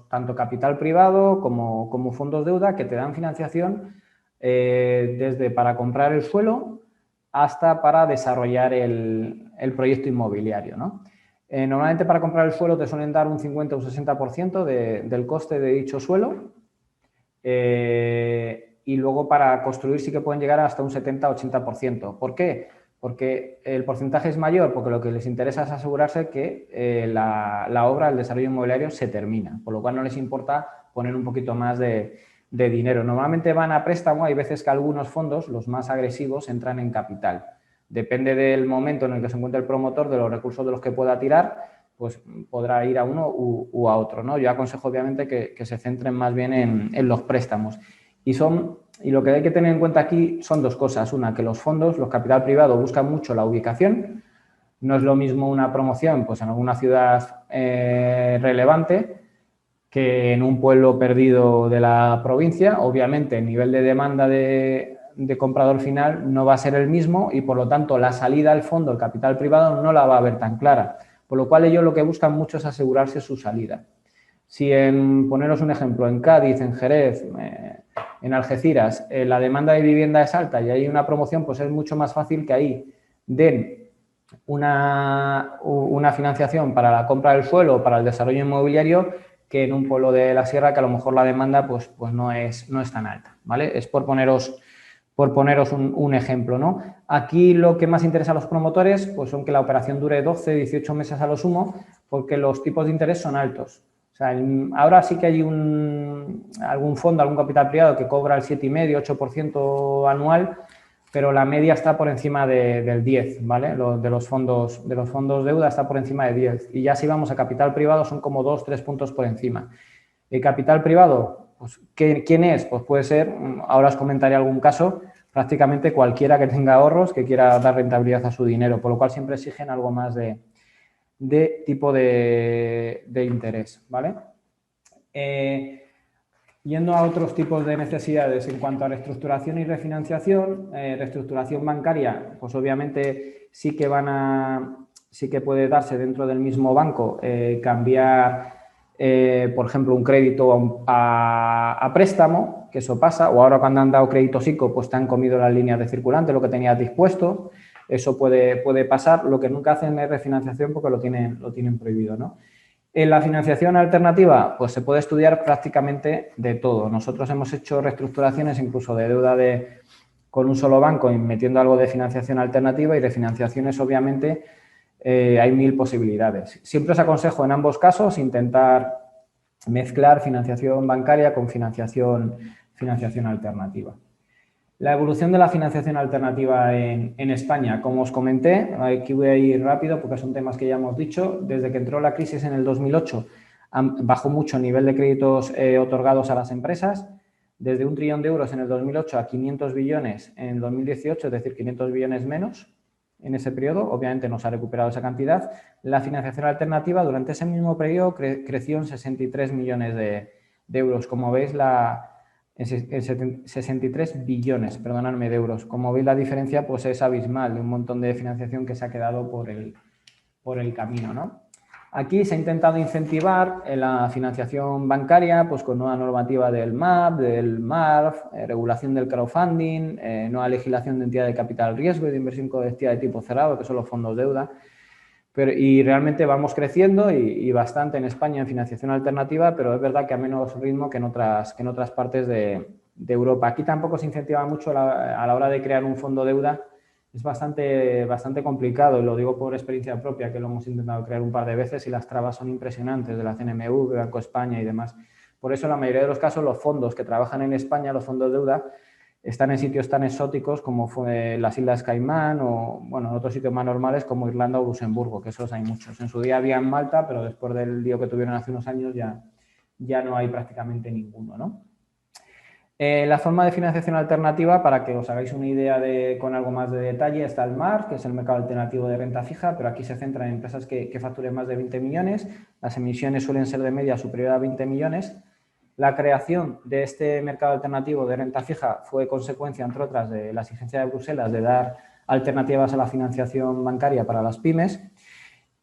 tanto capital privado como fondos deuda que te dan financiación desde para comprar el suelo hasta para desarrollar el proyecto inmobiliario, ¿no? Normalmente para comprar el suelo te suelen dar un 50 o un 60% del coste de dicho suelo y luego para construir sí que pueden llegar hasta un 70-80%. ¿Por qué? Porque el porcentaje es mayor, porque lo que les interesa es asegurarse que la obra, el desarrollo inmobiliario se termina, por lo cual no les importa poner un poquito más de dinero. Normalmente van a préstamo, hay veces que algunos fondos, los más agresivos, entran en capital. Depende del momento en el que se encuentre el promotor, de los recursos de los que pueda tirar, pues podrá ir a uno u a otro, ¿no? Yo aconsejo obviamente que se centren más bien en los préstamos. Y lo que hay que tener en cuenta aquí son dos cosas. Una, que los fondos, los capital privado, buscan mucho la ubicación. No es lo mismo una promoción pues, en alguna ciudad relevante que en un pueblo perdido de la provincia. Obviamente, el nivel de demanda de comprador final no va a ser el mismo y, por lo tanto, la salida al fondo, el capital privado, no la va a ver tan clara. Por lo cual, ellos lo que buscan mucho es asegurarse su salida. Si poneros un ejemplo, en Cádiz, en Jerez, en Algeciras, la demanda de vivienda es alta y hay una promoción, pues es mucho más fácil que ahí den una financiación para la compra del suelo o para el desarrollo inmobiliario que en un pueblo de la sierra que a lo mejor la demanda pues no es tan alta, ¿vale? Es por poneros un ejemplo, ¿no? Aquí lo que más interesa a los promotores pues son que la operación dure 12, 18 meses a lo sumo porque los tipos de interés son altos. O sea, ahora sí que hay algún fondo, algún capital privado que cobra el 7,5, 8% anual, pero la media está por encima del 10, ¿vale? De los fondos deuda está por encima de 10. Y ya si vamos a capital privado son como 2-3 puntos por encima. El capital privado, pues, ¿quién es? Pues puede ser, ahora os comentaré algún caso, prácticamente cualquiera que tenga ahorros que quiera dar rentabilidad a su dinero, por lo cual siempre exigen algo más de tipo de interés, ¿vale? Yendo a otros tipos de necesidades en cuanto a reestructuración y refinanciación, reestructuración bancaria, pues obviamente sí que puede darse dentro del mismo banco cambiar, por ejemplo, un crédito a préstamo, que eso pasa, o ahora cuando han dado créditos ICO, pues te han comido las líneas de circulante, lo que tenías dispuesto. Eso puede pasar. Lo que nunca hacen es refinanciación porque lo tienen prohibido, ¿no? En la financiación alternativa, pues se puede estudiar prácticamente de todo. Nosotros hemos hecho reestructuraciones incluso de deuda de con un solo banco y metiendo algo de financiación alternativa, y de financiaciones, obviamente, hay 1000 posibilidades. Siempre os aconsejo en ambos casos intentar mezclar financiación bancaria con financiación alternativa. La evolución de la financiación alternativa en España, como os comenté, aquí voy a ir rápido porque son temas que ya hemos dicho. Desde que entró la crisis en el 2008, bajó mucho el nivel de créditos otorgados a las empresas, desde 1 trillón de euros en el 2008 a 500 billones en el 2018, es decir, 500 billones menos en ese periodo. Obviamente no se ha recuperado esa cantidad. La financiación alternativa durante ese mismo periodo creció en 63 millones de euros. Como veis, 63 billones, perdonadme, de euros. Como veis, la diferencia pues es abismal, de un montón de financiación que se ha quedado por el camino, ¿no? Aquí se ha intentado incentivar la financiación bancaria pues con nueva normativa del MAP, del MARF, regulación del crowdfunding, nueva legislación de entidad de capital riesgo y de inversión colectiva de tipo cerrado, que son los fondos deuda. Y realmente vamos creciendo y bastante en España en financiación alternativa, pero es verdad que a menos ritmo que en otras partes de Europa. Aquí tampoco se incentiva mucho a la hora de crear un fondo deuda. Es bastante complicado, y lo digo por experiencia propia, que lo hemos intentado crear un par de veces y las trabas son impresionantes de la CNMV, Banco España y demás. Por eso, en la mayoría de los casos, los fondos que trabajan en España, los fondos de deuda, están en sitios tan exóticos como fue las Islas Caimán o, bueno, en otros sitios más normales como Irlanda o Luxemburgo, que esos hay muchos. En su día había en Malta, pero después del lío que tuvieron hace unos años ya no hay prácticamente ninguno, ¿no? La forma de financiación alternativa, para que os hagáis una idea con algo más de detalle, está el MARF, que es el mercado alternativo de renta fija, pero aquí se centra en empresas que facturen más de 20 millones. Las emisiones suelen ser de media superior a 20 millones. La creación de este mercado alternativo de renta fija fue consecuencia, entre otras, de la exigencia de Bruselas de dar alternativas a la financiación bancaria para las pymes.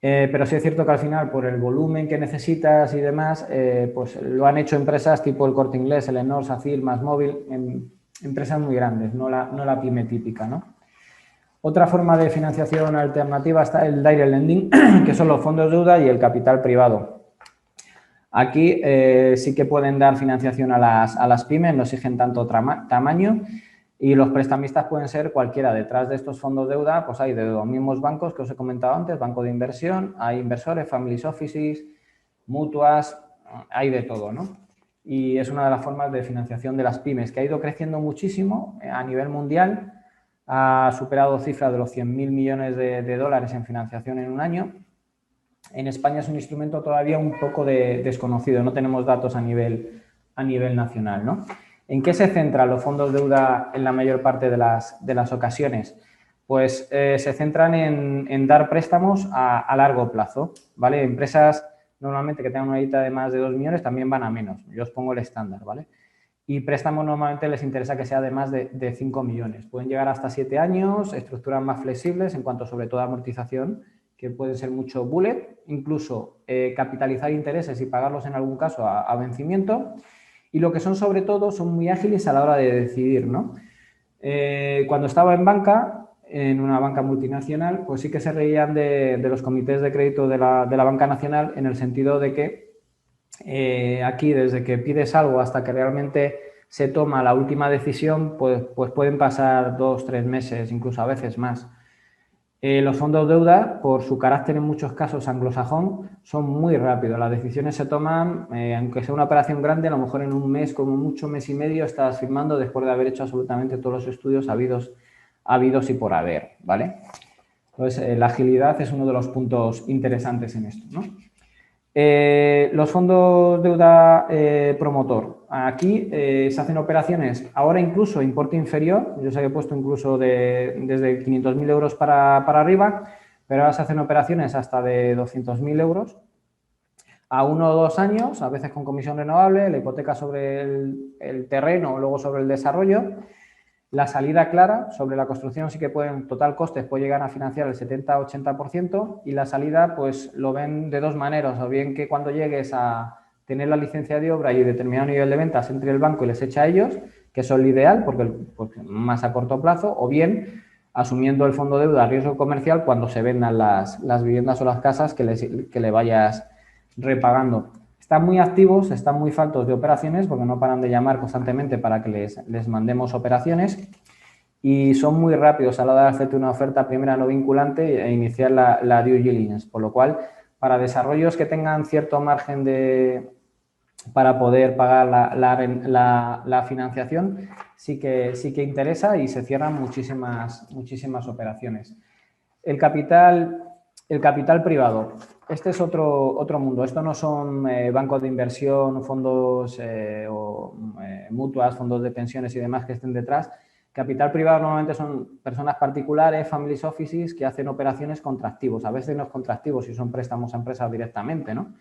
Pero sí es cierto que al final, por el volumen que necesitas y demás, pues lo han hecho empresas tipo el Corte Inglés, el Elenor, SACIR, MásMóvil, empresas muy grandes, no la pyme típica, ¿no? Otra forma de financiación alternativa está el direct lending, que son los fondos de deuda y el capital privado. Aquí sí que pueden dar financiación a las pymes, no exigen tanto tamaño, y los prestamistas pueden ser cualquiera. Detrás de estos fondos de deuda pues hay de los mismos bancos que os he comentado antes, banco de inversión, hay inversores, family offices, mutuas, hay de todo, ¿no? Y es una de las formas de financiación de las pymes, que ha ido creciendo muchísimo a nivel mundial, ha superado cifras de los 100.000 millones de dólares en financiación en un año. En España es un instrumento todavía un poco desconocido, no tenemos datos a nivel nacional, ¿no? ¿En qué se centran los fondos de deuda en la mayor parte de las ocasiones? Pues se centran en dar préstamos a largo plazo, ¿vale? Empresas normalmente que tengan una deuda de más de 2 millones también van a menos. Yo os pongo el estándar, ¿vale? Y préstamos normalmente les interesa que sea de más de 5 millones. Pueden llegar hasta 7 años, estructuras más flexibles en cuanto sobre todo a amortización, que pueden ser mucho bullet, incluso capitalizar intereses y pagarlos en algún caso a vencimiento. Y lo que son sobre todo son muy ágiles a la hora de decidir, ¿no? Cuando estaba en banca, en una banca multinacional, pues sí que se reían de los comités de crédito de la banca nacional, en el sentido de que aquí, desde que pides algo hasta que realmente se toma la última decisión, pues pueden pasar 2, 3 meses, incluso a veces más. Los fondos de deuda, por su carácter en muchos casos anglosajón, son muy rápidos. Las decisiones se toman, aunque sea una operación grande, a lo mejor en un mes, como mucho mes y medio, estás firmando después de haber hecho absolutamente todos los estudios habidos y por haber, ¿vale? Entonces, la agilidad es uno de los puntos interesantes en esto, ¿no? Los fondos de deuda promotor. Aquí se hacen operaciones, ahora incluso importe inferior, yo sé que he puesto incluso desde 500.000 euros para arriba, pero ahora se hacen operaciones hasta de 200.000 euros a 1 o 2 años, a veces con comisión renovable, la hipoteca sobre el terreno o luego sobre el desarrollo. La salida clara sobre la construcción sí que total costes puede llegar a financiar el 70-80%, y la salida pues lo ven de dos maneras, o bien que cuando llegues a tener la licencia de obra y determinado nivel de ventas entre el banco y les echa a ellos, que eso es lo ideal porque pues, más a corto plazo, o bien asumiendo el fondo de deuda a riesgo comercial cuando se vendan las viviendas o las casas que le vayas repagando. Están muy activos, están muy faltos de operaciones porque no paran de llamar constantemente para que les mandemos operaciones, y son muy rápidos a la hora de hacerte una oferta primera no vinculante e iniciar la due diligence, por lo cual para desarrollos que tengan cierto margen para poder pagar la financiación sí que interesa y se cierran muchísimas operaciones. El capital privado. Este es otro mundo. Esto no son bancos de inversión, fondos mutuas, fondos de pensiones y demás que estén detrás. Capital privado normalmente son personas particulares, family offices, que hacen operaciones contra activos. A veces no es contra activos si son préstamos a empresas directamente, ¿no?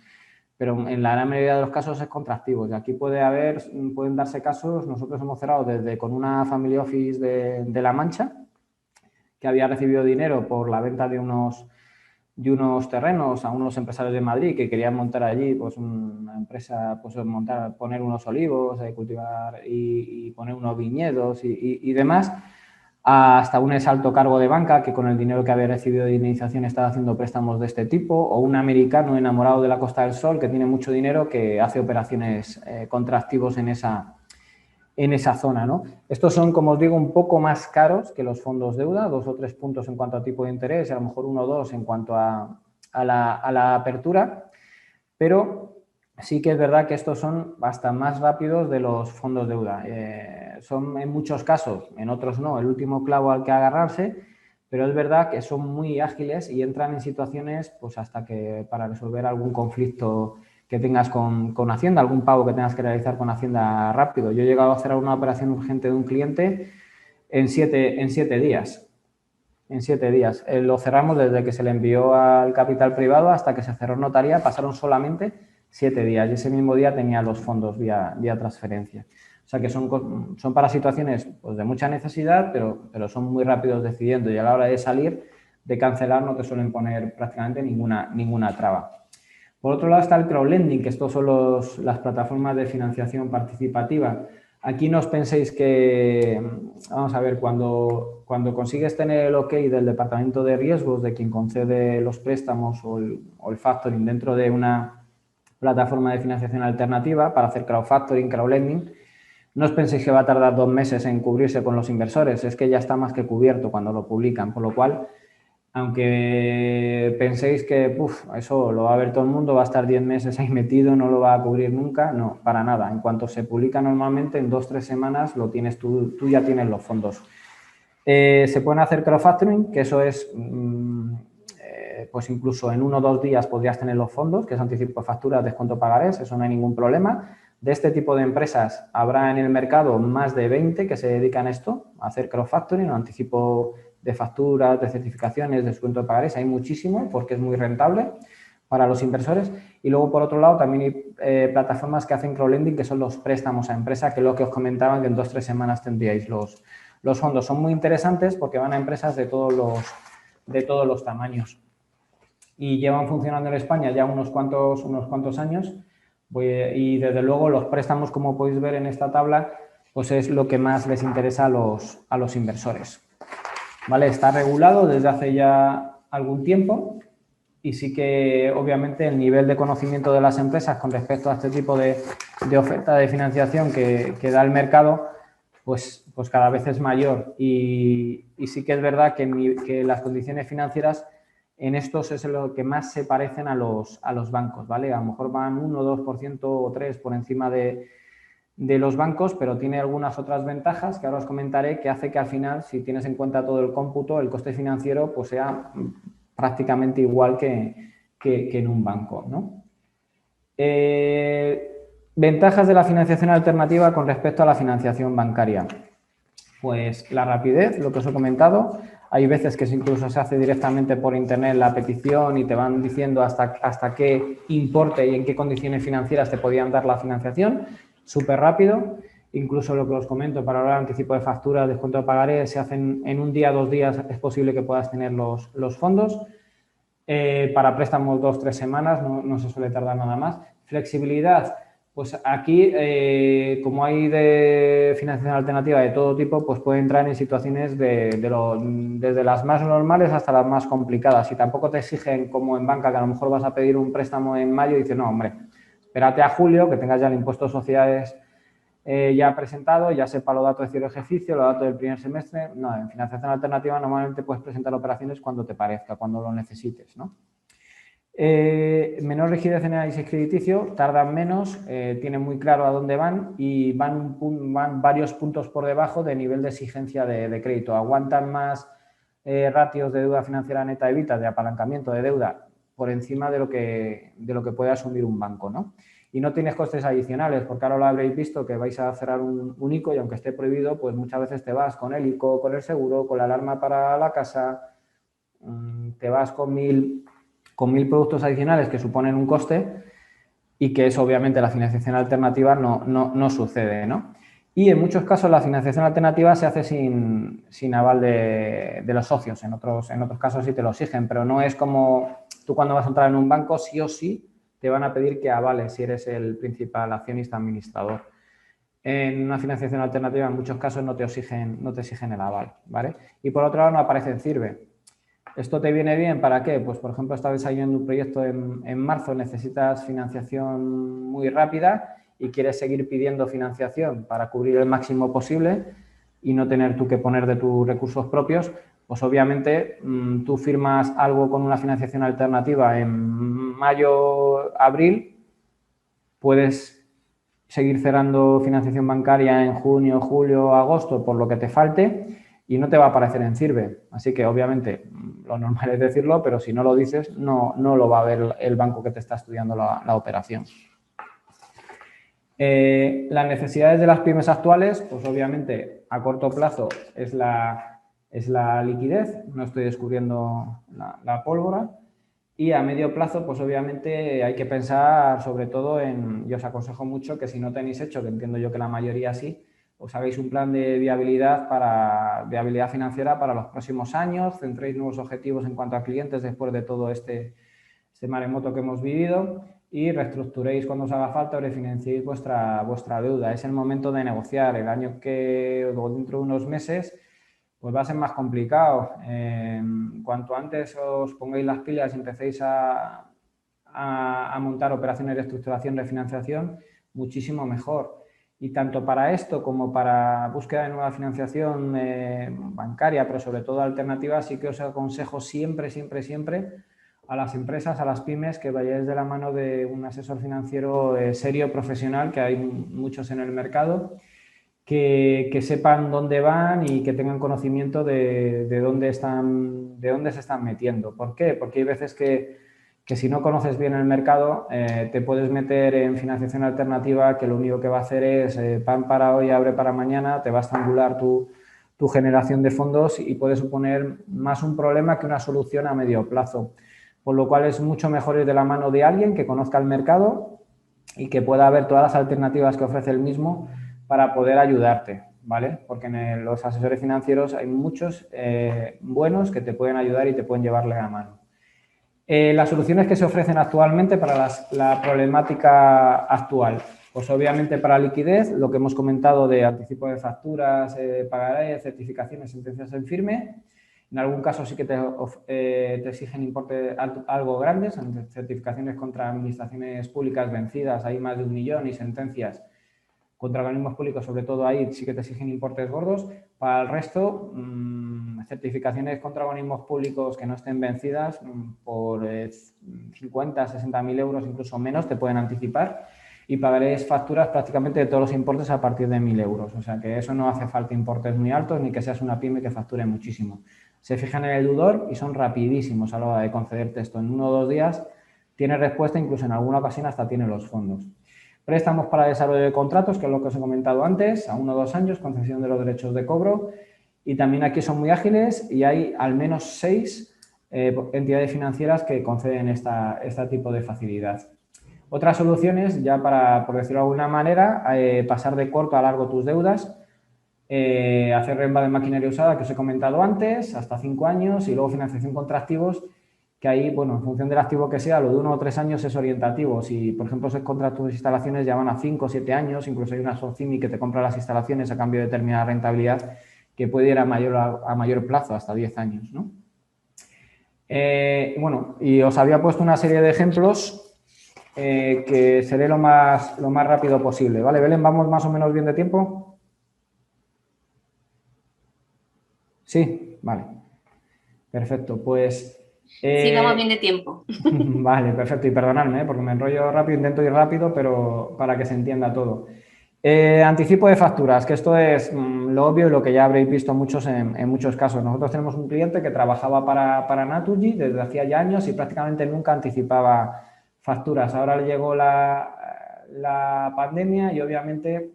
Pero en la gran mayoría de los casos es contra activos. Y aquí pueden darse casos. Nosotros hemos cerrado desde con una family office de La Mancha, que había recibido dinero por la venta de unos terrenos a unos empresarios de Madrid que querían montar allí pues una empresa, pues poner unos olivos, cultivar y poner unos viñedos y demás, hasta un exalto cargo de banca que con el dinero que había recibido de indemnización estaba haciendo préstamos de este tipo, o un americano enamorado de la Costa del Sol que tiene mucho dinero que hace operaciones contra activos en esa zona, ¿no? Estos son, como os digo, un poco más caros que los fondos deuda, 2 o 3 puntos en cuanto a tipo de interés, y a lo mejor 1 o 2 en cuanto a la apertura, pero sí que es verdad que estos son bastante más rápidos de los fondos deuda. Son en muchos casos, en otros no, el último clavo al que agarrarse, pero es verdad que son muy ágiles y entran en situaciones pues hasta que para resolver algún conflicto que tengas con Hacienda, algún pago que tengas que realizar con Hacienda rápido. Yo he llegado a hacer una operación urgente de un cliente en 7 días. En 7 días. Lo cerramos desde que se le envió al capital privado hasta que se cerró notaría, pasaron solamente 7 días y ese mismo día tenía los fondos vía transferencia. O sea que son para situaciones pues, de mucha necesidad, pero son muy rápidos decidiendo y a la hora de salir, de cancelar, no te suelen poner prácticamente ninguna traba. Por otro lado está el crowdlending, que estos son las plataformas de financiación participativa. Aquí no os penséis que, vamos a ver, cuando consigues tener el ok del departamento de riesgos, de quien concede los préstamos o el factoring dentro de una plataforma de financiación alternativa para hacer crowdfactoring, crowdlending, no os penséis que va a tardar 2 meses en cubrirse con los inversores, es que ya está más que cubierto cuando lo publican, por lo cual aunque penséis que eso lo va a ver todo el mundo, va a estar 10 meses ahí metido, no lo va a cubrir nunca, no, para nada. En cuanto se publica normalmente, en 2 o 3 semanas lo tienes tú ya tienes los fondos. Se pueden hacer crowdfactoring, que eso es, pues incluso en 1 o 2 días podrías tener los fondos, que es anticipo de facturas, descuento pagarés, eso no hay ningún problema. De este tipo de empresas habrá en el mercado más de 20 que se dedican a esto, a hacer crowdfactoring, anticipo de facturas, de certificaciones, de descuento de pagarés, hay muchísimo porque es muy rentable para los inversores. Y luego, por otro lado, también hay plataformas que hacen crowdlending, que son los préstamos a empresa, que es lo que os comentaban, que en 2 o 3 semanas tendríais los fondos. Son muy interesantes porque van a empresas de todos los tamaños. Y llevan funcionando en España ya unos cuantos años. Y desde luego los préstamos, como podéis ver en esta tabla, pues es lo que más les interesa a los inversores. ¿Vale? Está regulado desde hace ya algún tiempo y sí que obviamente el nivel de conocimiento de las empresas con respecto a este tipo de oferta de financiación que da el mercado pues cada vez es mayor y sí que es verdad que las condiciones financieras en estos es lo que más se parecen a los bancos, ¿vale? A lo mejor van 1, 2% o 3% por encima de los bancos, pero tiene algunas otras ventajas que ahora os comentaré que hace que al final, si tienes en cuenta todo el cómputo, el coste financiero pues sea prácticamente igual que en un banco, ¿no? Ventajas de la financiación alternativa con respecto a la financiación bancaria. Pues la rapidez, lo que os he comentado. Hay veces que incluso se hace directamente por internet la petición y te van diciendo hasta qué importe y en qué condiciones financieras te podían dar la financiación. Súper rápido. Incluso lo que os comento, para hablar de anticipo de facturas, descuento de pagarés, se hacen en 1 día, 2 días, es posible que puedas tener los fondos. Para préstamos 2 o 3 semanas, no se suele tardar nada más. Flexibilidad. Pues aquí, como hay de financiación alternativa de todo tipo, pues puede entrar en situaciones desde las más normales hasta las más complicadas. Y tampoco te exigen, como en banca, que a lo mejor vas a pedir un préstamo en mayo y dices, no, hombre, espérate a julio, que tengas ya el impuesto de sociedades ya presentado, ya sepa los datos de cierre de ejercicio, los datos del primer semestre. No, en financiación alternativa normalmente puedes presentar operaciones cuando te parezca, cuando lo necesites, ¿no? Menor rigidez en análisis crediticio, tardan menos, tienen muy claro a dónde van y van varios puntos por debajo de nivel de exigencia de crédito. Aguantan más ratios de deuda financiera neta EBITDA, de apalancamiento de deuda, por encima de lo que puede asumir un banco, ¿no? Y no tienes costes adicionales, porque ahora lo habréis visto que vais a cerrar un ICO y aunque esté prohibido, pues muchas veces te vas con el ICO, con el seguro, con la alarma para la casa, te vas con mil productos adicionales que suponen un coste y que eso obviamente la financiación alternativa no sucede, ¿no? Y en muchos casos la financiación alternativa se hace sin aval de los socios, en otros casos sí te lo exigen, pero no es como tú cuando vas a entrar en un banco sí o sí te van a pedir que avales si eres el principal accionista administrador. En una financiación alternativa en muchos casos no te exigen el aval, ¿vale? Y por otro lado no aparece en CIRBE. ¿Esto te viene bien para qué? Pues, por ejemplo, estás desarrollando un proyecto en marzo, necesitas financiación muy rápida y quieres seguir pidiendo financiación para cubrir el máximo posible y no tener tú que poner de tus recursos propios, pues obviamente tú firmas algo con una financiación alternativa en mayo, abril, puedes seguir cerrando financiación bancaria en junio, julio, agosto, por lo que te falte, y no te va a aparecer en CIRBE. Así que, obviamente, lo normal es decirlo, pero si no lo dices, no lo va a ver el banco que te está estudiando la operación. Las necesidades de las pymes actuales, pues obviamente, a corto plazo es la liquidez, no estoy descubriendo la pólvora. Y a medio plazo, pues obviamente hay que pensar sobre todo yo os aconsejo mucho que si no tenéis hecho, que entiendo yo que la mayoría sí, os hagáis un plan de viabilidad financiera para los próximos años, centréis nuevos objetivos en cuanto a clientes después de todo este maremoto que hemos vivido y reestructuréis cuando os haga falta o refinanciéis vuestra deuda. Es el momento de negociar. El año o dentro de unos meses pues va a ser más complicado. Cuanto antes os pongáis las pilas y empecéis a montar operaciones de estructuración, refinanciación, muchísimo mejor. Y tanto para esto como para búsqueda de nueva financiación bancaria, pero sobre todo alternativa, sí que os aconsejo siempre a las empresas, a las pymes, que vayáis de la mano de un asesor financiero serio, profesional, que hay muchos en el mercado, que sepan dónde van y que tengan conocimiento de dónde se están metiendo. ¿Por qué? Porque hay veces que si no conoces bien el mercado, te puedes meter en financiación alternativa que lo único que va a hacer es pan para hoy, abre para mañana, te va a estrangular tu generación de fondos y puede suponer más un problema que una solución a medio plazo. Por lo cual es mucho mejor ir de la mano de alguien que conozca el mercado y que pueda ver todas las alternativas que ofrece el mismo para poder ayudarte, ¿vale? Porque en los asesores financieros hay muchos buenos que te pueden ayudar y te pueden llevarle la mano. Las soluciones que se ofrecen actualmente para la problemática actual, pues obviamente para liquidez, lo que hemos comentado de anticipo de facturas, pagaré, certificaciones, sentencias en firme. En algún caso sí que te exigen importes algo grandes, en certificaciones contra administraciones públicas vencidas, hay más de 1 millón, y sentencias contra organismos públicos, sobre todo ahí sí que te exigen importes gordos. Para el resto, certificaciones contra organismos públicos que no estén vencidas por 50, 60.000 euros, incluso menos, te pueden anticipar, y pagarés facturas prácticamente de todos los importes a partir de 1.000 euros. O sea que eso no hace falta importes muy altos ni que seas una pyme que facture muchísimo. Se fijan en el deudor y son rapidísimos a la hora de concederte esto. En 1 o 2 días tiene respuesta, incluso en alguna ocasión hasta tiene los fondos. Préstamos para desarrollo de contratos, que es lo que os he comentado antes, a 1 o 2 años, concesión de los derechos de cobro. Y también aquí son muy ágiles y hay al menos 6 entidades financieras que conceden este tipo de facilidad. Otras soluciones, ya por decirlo de alguna manera, pasar de corto a largo tus deudas, hacer renta de maquinaria usada, que os he comentado antes, hasta 5 años, y luego financiación contra activos, que ahí, bueno, en función del activo que sea, lo de 1 o 3 años es orientativo. Si, por ejemplo, se compra tus instalaciones, ya van a 5 o 7 años, incluso hay una SOCIMI que te compra las instalaciones a cambio de determinada rentabilidad, que puede ir a mayor plazo, hasta 10 años, ¿no? Bueno, y os había puesto una serie de ejemplos que seré lo más rápido posible. ¿Vale, Belén? ¿Vamos más o menos bien de tiempo? Sí, vale. Perfecto, pues... Sí, vamos bien de tiempo. Vale, perfecto. Y perdonadme, porque me enrollo rápido, intento ir rápido, pero para que se entienda todo. Anticipo de facturas, que esto es lo obvio y lo que ya habréis visto muchos en muchos casos. Nosotros tenemos un cliente que trabajaba para Naturgy desde hacía ya años y prácticamente nunca anticipaba facturas. Ahora le llegó la pandemia y obviamente,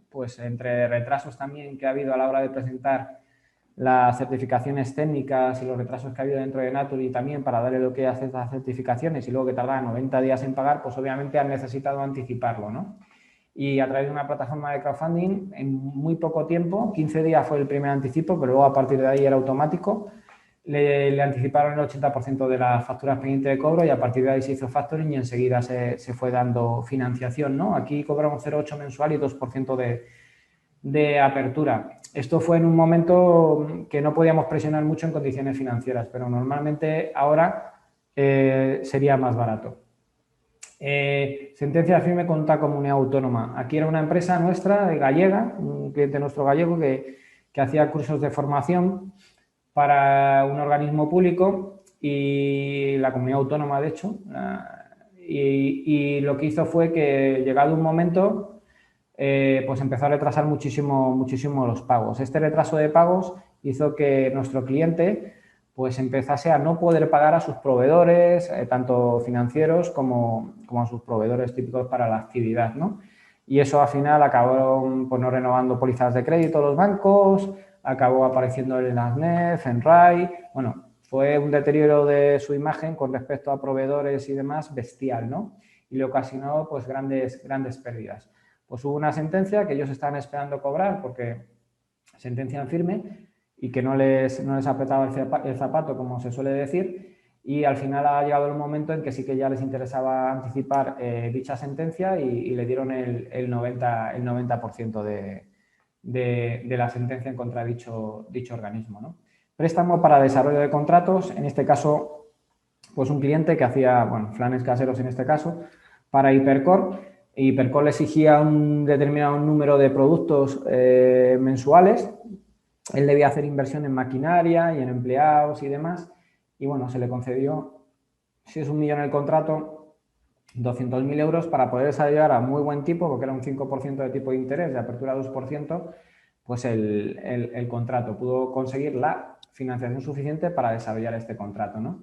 pues entre retrasos también que ha habido a la hora de presentar las certificaciones técnicas y los retrasos que ha habido dentro de Naturgy también para darle lo que hace estas certificaciones y luego que tardan 90 días en pagar, pues obviamente han necesitado anticiparlo, ¿no? Y a través de una plataforma de crowdfunding, en muy poco tiempo, 15 días fue el primer anticipo, pero luego a partir de ahí era automático, le anticiparon el 80% de las facturas pendientes de cobro y a partir de ahí se hizo factoring y enseguida se fue dando financiación, ¿no? Aquí cobramos 0,8 mensual y 2% de apertura. Esto fue en un momento que no podíamos presionar mucho en condiciones financieras, pero normalmente ahora sería más barato. Sentencia firme contra comunidad autónoma. Aquí era una empresa nuestra, gallega, un cliente nuestro gallego que hacía cursos de formación para un organismo público y la comunidad autónoma, de hecho, y lo que hizo fue que llegado un momento pues empezó a retrasar muchísimo los pagos. Este retraso de pagos hizo que nuestro cliente pues empezase a no poder pagar a sus proveedores, tanto financieros como a sus proveedores típicos para la actividad, ¿no? Y eso al final acabaron pues, no renovando pólizas de crédito los bancos, acabó apareciendo en las NEF, en RAI, bueno, fue un deterioro de su imagen con respecto a proveedores y demás bestial, ¿no? Y le ocasionó pues grandes pérdidas. Pues hubo una sentencia que ellos estaban esperando cobrar porque sentencia en firme y que no les apretaba el zapato, como se suele decir, y al final ha llegado el momento en que sí que ya les interesaba anticipar dicha sentencia y le dieron el 90% de la sentencia en contra de dicho organismo, ¿no? Préstamo para desarrollo de contratos, en este caso, pues un cliente que hacía, bueno, flanes caseros en este caso, para Hipercor. Hipercor le exigía un determinado número de productos mensuales. Él debía hacer inversión en maquinaria y en empleados y demás. Y bueno, se le concedió, si es 1 millón el contrato, 200.000 euros para poder desarrollar a muy buen tipo, porque era un 5% de tipo de interés, de apertura 2%, pues el contrato. Pudo conseguir la financiación suficiente para desarrollar este contrato, ¿no?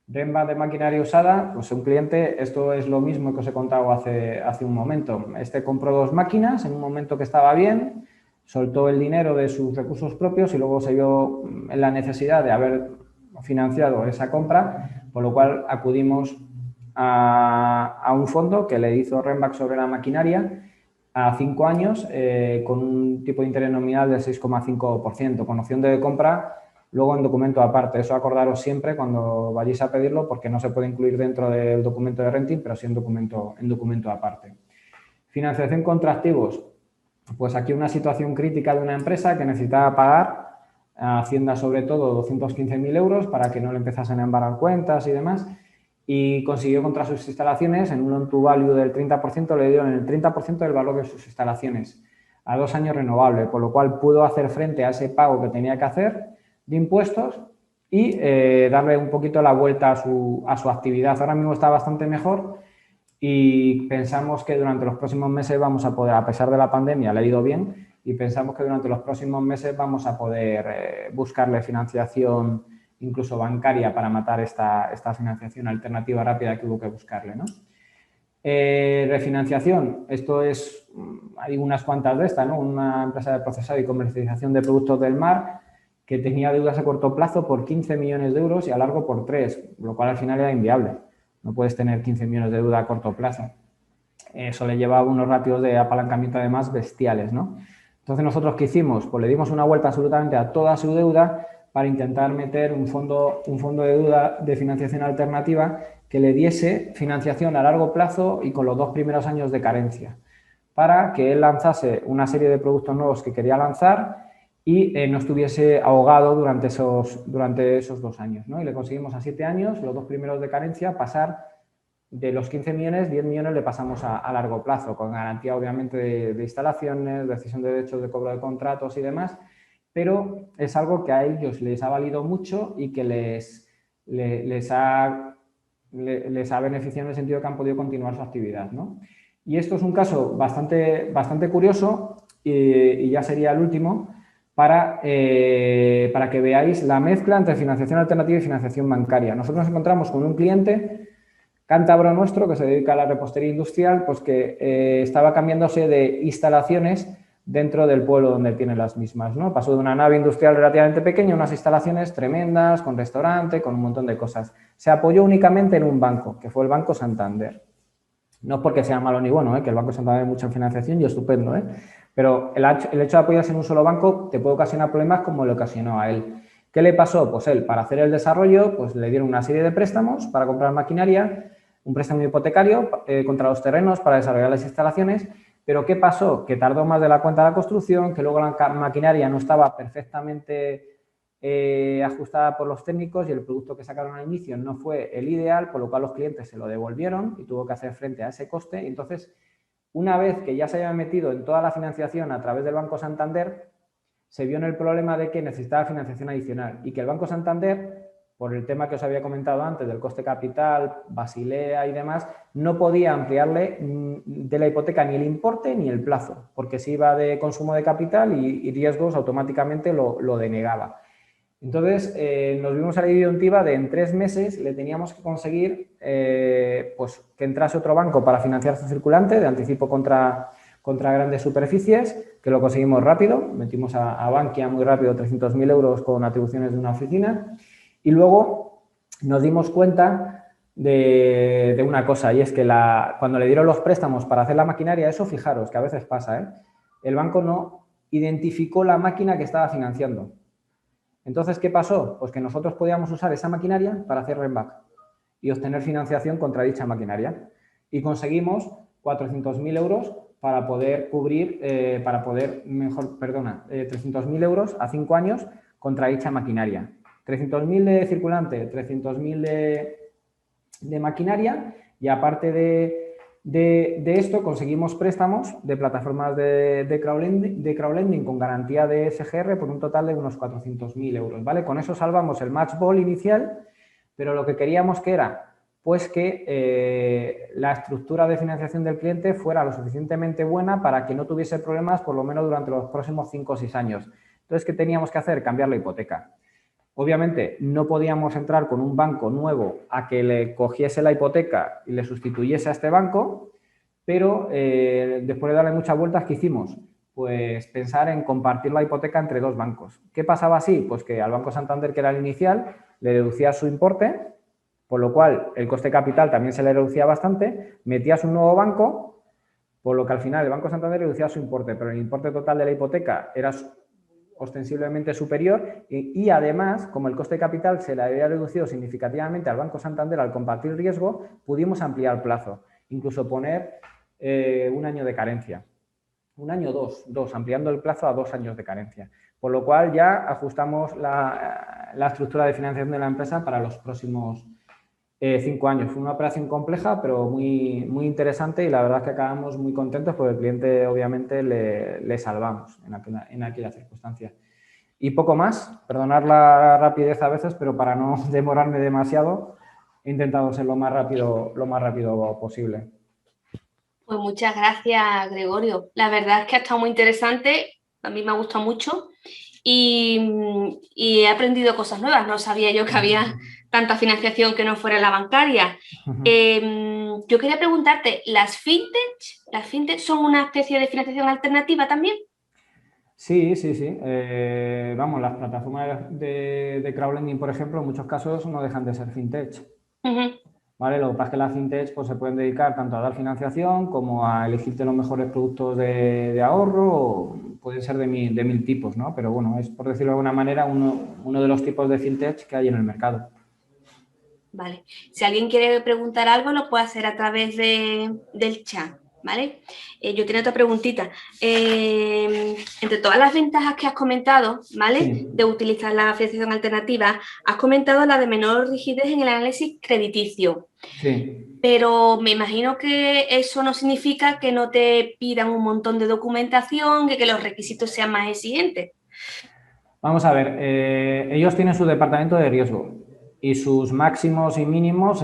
Venta de maquinaria usada, pues un cliente, esto es lo mismo que os he contado hace un momento. Este compró 2 máquinas en un momento que estaba bien, soltó el dinero de sus recursos propios y luego se vio en la necesidad de haber financiado esa compra, por lo cual acudimos a un fondo que le hizo Renback sobre la maquinaria a 5 años con un tipo de interés nominal del 6,5%, con opción de compra luego en documento aparte. Eso acordaros siempre cuando vayáis a pedirlo porque no se puede incluir dentro del documento de renting, pero sí en documento aparte. Financiación contra activos. Pues aquí una situación crítica de una empresa que necesitaba pagar a Hacienda sobre todo 215.000 euros para que no le empezasen a embargar cuentas y demás y consiguió contra sus instalaciones en un loan to value del 30%, le dieron el 30% del valor de sus instalaciones a 2 años renovable, por lo cual pudo hacer frente a ese pago que tenía que hacer de impuestos y darle un poquito la vuelta a su actividad. Ahora mismo está bastante mejor y pensamos que durante los próximos meses vamos a poder, a pesar de la pandemia, le ha ido bien y pensamos que durante los próximos meses vamos a poder buscarle financiación incluso bancaria para matar esta financiación alternativa rápida que hubo que buscarle, ¿no? Refinanciación, esto es, hay unas cuantas de estas, ¿no? Una empresa de procesado y comercialización de productos del mar que tenía deudas a corto plazo por 15 millones de euros y a largo por 3, lo cual al final era inviable. No puedes tener 15 millones de deuda a corto plazo. Eso le llevaba unos ratios de apalancamiento además bestiales, ¿no? Entonces, ¿nosotros qué hicimos? Pues le dimos una vuelta absolutamente a toda su deuda para intentar meter un fondo de deuda de financiación alternativa que le diese financiación a largo plazo y con los 2 primeros años de carencia, para que él lanzase una serie de productos nuevos que quería lanzar y no estuviese ahogado durante esos 2 años, ¿no? Y le conseguimos a 7 años, los 2 primeros de carencia, pasar de los 15 millones, 10 millones le pasamos a largo plazo, con garantía obviamente de instalaciones, de cesión de derechos de cobro de contratos y demás, pero es algo que a ellos les ha valido mucho y que les ha beneficiado en el sentido que han podido continuar su actividad, ¿no? Y esto es un caso bastante curioso y ya sería el último para que veáis la mezcla entre financiación alternativa y financiación bancaria. Nosotros nos encontramos con un cliente cántabro nuestro que se dedica a la repostería industrial, pues que estaba cambiándose de instalaciones dentro del pueblo donde tiene las mismas, ¿no? Pasó de una nave industrial relativamente pequeña a unas instalaciones tremendas, con restaurante, con un montón de cosas. Se apoyó únicamente en un banco, que fue el Banco Santander. No es porque sea malo ni bueno, que el Banco Santander hay mucha financiación y estupendo, pero el hecho de apoyarse en un solo banco te puede ocasionar problemas como le ocasionó a él. ¿Qué le pasó? Pues él, para hacer el desarrollo, pues le dieron una serie de préstamos para comprar maquinaria, un préstamo hipotecario contra los terrenos para desarrollar las instalaciones, pero ¿qué pasó? Que tardó más de la cuenta la construcción, que luego la maquinaria no estaba perfectamente ajustada por los técnicos y el producto que sacaron al inicio no fue el ideal, por lo cual los clientes se lo devolvieron y tuvo que hacer frente a ese coste. Y entonces, una vez que ya se había metido en toda la financiación a través del Banco Santander, se vio en el problema de que necesitaba financiación adicional y que el Banco Santander, por el tema que os había comentado antes del coste capital, Basilea y demás, no podía ampliarle de la hipoteca ni el importe ni el plazo, porque se iba de consumo de capital y riesgos automáticamente lo denegaba. Entonces, nos vimos a la disyuntiva de en 3 meses le teníamos que conseguir pues, que entrase otro banco para financiar su circulante de anticipo contra grandes superficies, que lo conseguimos rápido. Metimos a Bankia muy rápido 300.000 euros con atribuciones de una oficina y luego nos dimos cuenta de una cosa, y es que cuando le dieron los préstamos para hacer la maquinaria, eso fijaros que a veces pasa, el banco no identificó la máquina que estaba financiando. Entonces, ¿qué pasó? Pues que nosotros podíamos usar esa maquinaria para hacer REMBAC y obtener financiación contra dicha maquinaria. Y conseguimos 400.000 euros para poder cubrir, 300.000 euros a 5 años contra dicha maquinaria. 300.000 de circulante, 300.000 de maquinaria y aparte de esto conseguimos préstamos de plataformas de crowdlending con garantía de SGR por un total de unos 400.000 euros, ¿vale? Con eso salvamos el match ball inicial, pero lo que queríamos que era pues que la estructura de financiación del cliente fuera lo suficientemente buena para que no tuviese problemas por lo menos durante los próximos 5 o 6 años. Entonces, ¿qué teníamos que hacer? Cambiar la hipoteca. Obviamente, no podíamos entrar con un banco nuevo a que le cogiese la hipoteca y le sustituyese a este banco, pero después de darle muchas vueltas, ¿qué hicimos? Pues pensar en compartir la hipoteca entre 2 bancos. ¿Qué pasaba así? Pues que al Banco Santander, que era el inicial, le deducía su importe, por lo cual el coste capital también se le reducía bastante, metías un nuevo banco, por lo que al final el Banco Santander reducía su importe, pero el importe total de la hipoteca era ostensiblemente superior y además, como el coste de capital se le había reducido significativamente al Banco Santander al compartir riesgo, pudimos ampliar el plazo, incluso poner 1 año de carencia. 1 año o 2, ampliando el plazo a 2 años de carencia. Por lo cual ya ajustamos la estructura de financiación de la empresa para los próximos 5 años. Fue una operación compleja, pero muy, muy interesante y la verdad es que acabamos muy contentos porque el cliente obviamente le salvamos en aquella circunstancia. Y poco más, perdonar la rapidez a veces, pero para no demorarme demasiado, he intentado ser lo más rápido posible. Pues muchas gracias, Gregorio. La verdad es que ha estado muy interesante, a mí me ha gustado mucho y he aprendido cosas nuevas. No sabía yo que había tanta financiación que no fuera la bancaria. Yo quería preguntarte, ¿las fintech son una especie de financiación alternativa también? Sí. Vamos, las plataformas de crowdlending, por ejemplo, en muchos casos no dejan de ser fintech. ¿Vale? Lo que pasa es que las fintech pues, se pueden dedicar tanto a dar financiación como a elegirte los mejores productos de ahorro, o pueden ser de mil tipos, ¿no? Pero bueno, es por decirlo de alguna manera uno de los tipos de fintech que hay en el mercado. Vale. Si alguien quiere preguntar algo, lo puede hacer a través del chat. ¿vale? Yo tenía otra preguntita. Entre todas las ventajas que has comentado, ¿vale? Sí, De utilizar la financiación alternativa, has comentado la de menor rigidez en el análisis crediticio. sí. Pero me imagino que eso no significa que no te pidan un montón de documentación, que los requisitos sean más exigentes. Vamos a ver, ellos tienen su departamento de riesgo y sus máximos y mínimos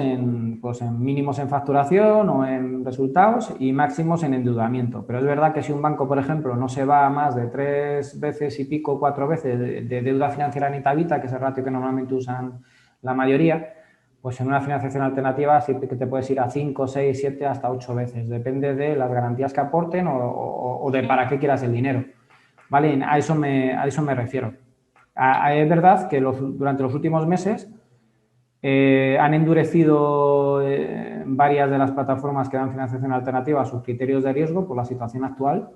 pues en mínimos en facturación o en resultados y máximos en endeudamiento. Pero es verdad que si un banco, por ejemplo, no se va a más de 3 veces y pico, 4 veces de deuda financiera netavita, que es el ratio que normalmente usan la mayoría, pues en una financiación alternativa sí que te puedes ir a 5, 6, 7, hasta 8 veces. Depende de las garantías que aporten o de para qué quieras el dinero. ¿Vale? A eso me refiero. Es verdad que durante los últimos meses han endurecido varias de las plataformas que dan financiación alternativa sus criterios de riesgo por la situación actual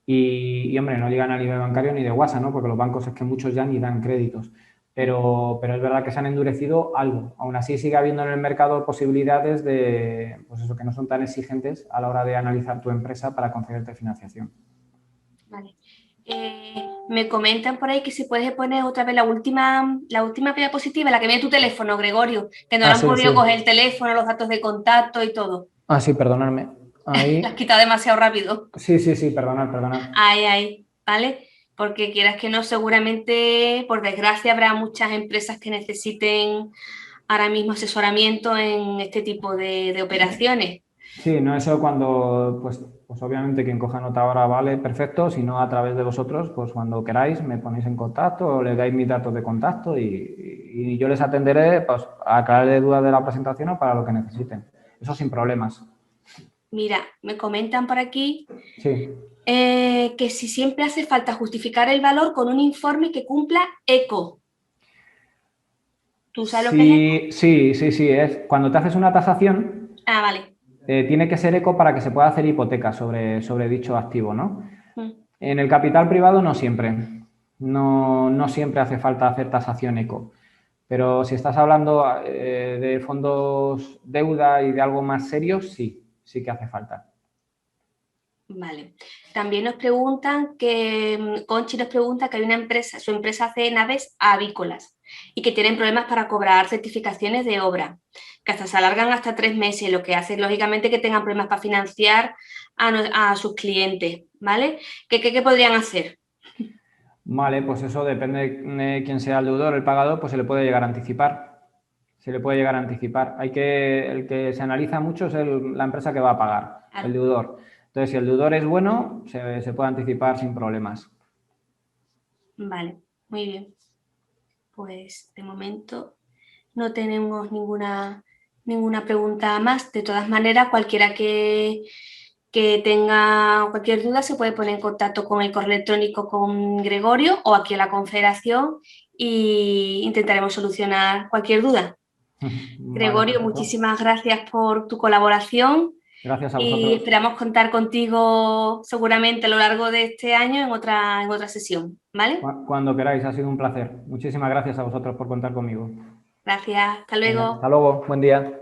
y, hombre, no llegan a nivel bancario ni de WhatsApp, ¿no? Porque los bancos es que muchos ya ni dan créditos. Pero es verdad que se han endurecido algo. Aún así sigue habiendo en el mercado posibilidades de, pues eso, que no son tan exigentes a la hora de analizar tu empresa para concederte financiación. Vale. Me comentan por ahí que si puedes poner otra vez la última diapositiva, la que viene tu teléfono, Gregorio, que no le Ah, han sí, podido coger sí. el teléfono, los datos de contacto y todo. Ah, sí, perdonadme. La has Ahí. quitado demasiado rápido. Sí, sí, sí, perdonad. Ahí, ¿vale? Porque quieras que no, seguramente, por desgracia, habrá muchas empresas que necesiten ahora mismo asesoramiento en este tipo de operaciones. Sí, no, eso cuando, pues obviamente quien coja nota ahora vale, perfecto, si no a través de vosotros, pues cuando queráis me ponéis en contacto o le dais mis datos de contacto y yo les atenderé pues, a aclarar dudas de la presentación o para lo que necesiten. Eso sin problemas. Mira, me comentan por aquí Sí, que si siempre hace falta justificar el valor con un informe que cumpla ECO. ¿Tú sabes lo que es ECO? sí, es cuando te haces una tasación, Ah, vale. tiene que ser eco para que se pueda hacer hipoteca sobre dicho activo, ¿no? Mm, En el capital privado no siempre. No siempre hace falta hacer tasación eco. Pero si estás hablando de fondos deuda y de algo más serio, sí que hace falta. vale. También nos preguntan Conchi nos pregunta que hay una empresa, su empresa hace naves avícolas y que tienen problemas para cobrar certificaciones de obra, que hasta se alargan hasta 3 meses, lo que hace lógicamente que tengan problemas para financiar a sus clientes, ¿vale? ¿Qué podrían hacer? Vale, pues eso depende de quién sea el deudor, el pagador, pues se le puede llegar a anticipar. Se le puede llegar a anticipar. El que se analiza mucho es la empresa que va a pagar, el Claro. deudor. Entonces, si el deudor es bueno, se puede anticipar sin problemas. Vale, muy bien. Pues de momento no tenemos ninguna pregunta más. De todas maneras, cualquiera que tenga cualquier duda se puede poner en contacto con el correo electrónico con Gregorio o aquí en la Confederación y intentaremos solucionar cualquier duda. Vale, Gregorio, perfecto. muchísimas gracias por tu colaboración Gracias a y vosotros. esperamos contar contigo seguramente a lo largo de este año en otra sesión, ¿vale? Cuando queráis, ha sido un placer. Muchísimas gracias a vosotros por contar conmigo. Gracias, hasta Venga, hasta luego. luego, buen día.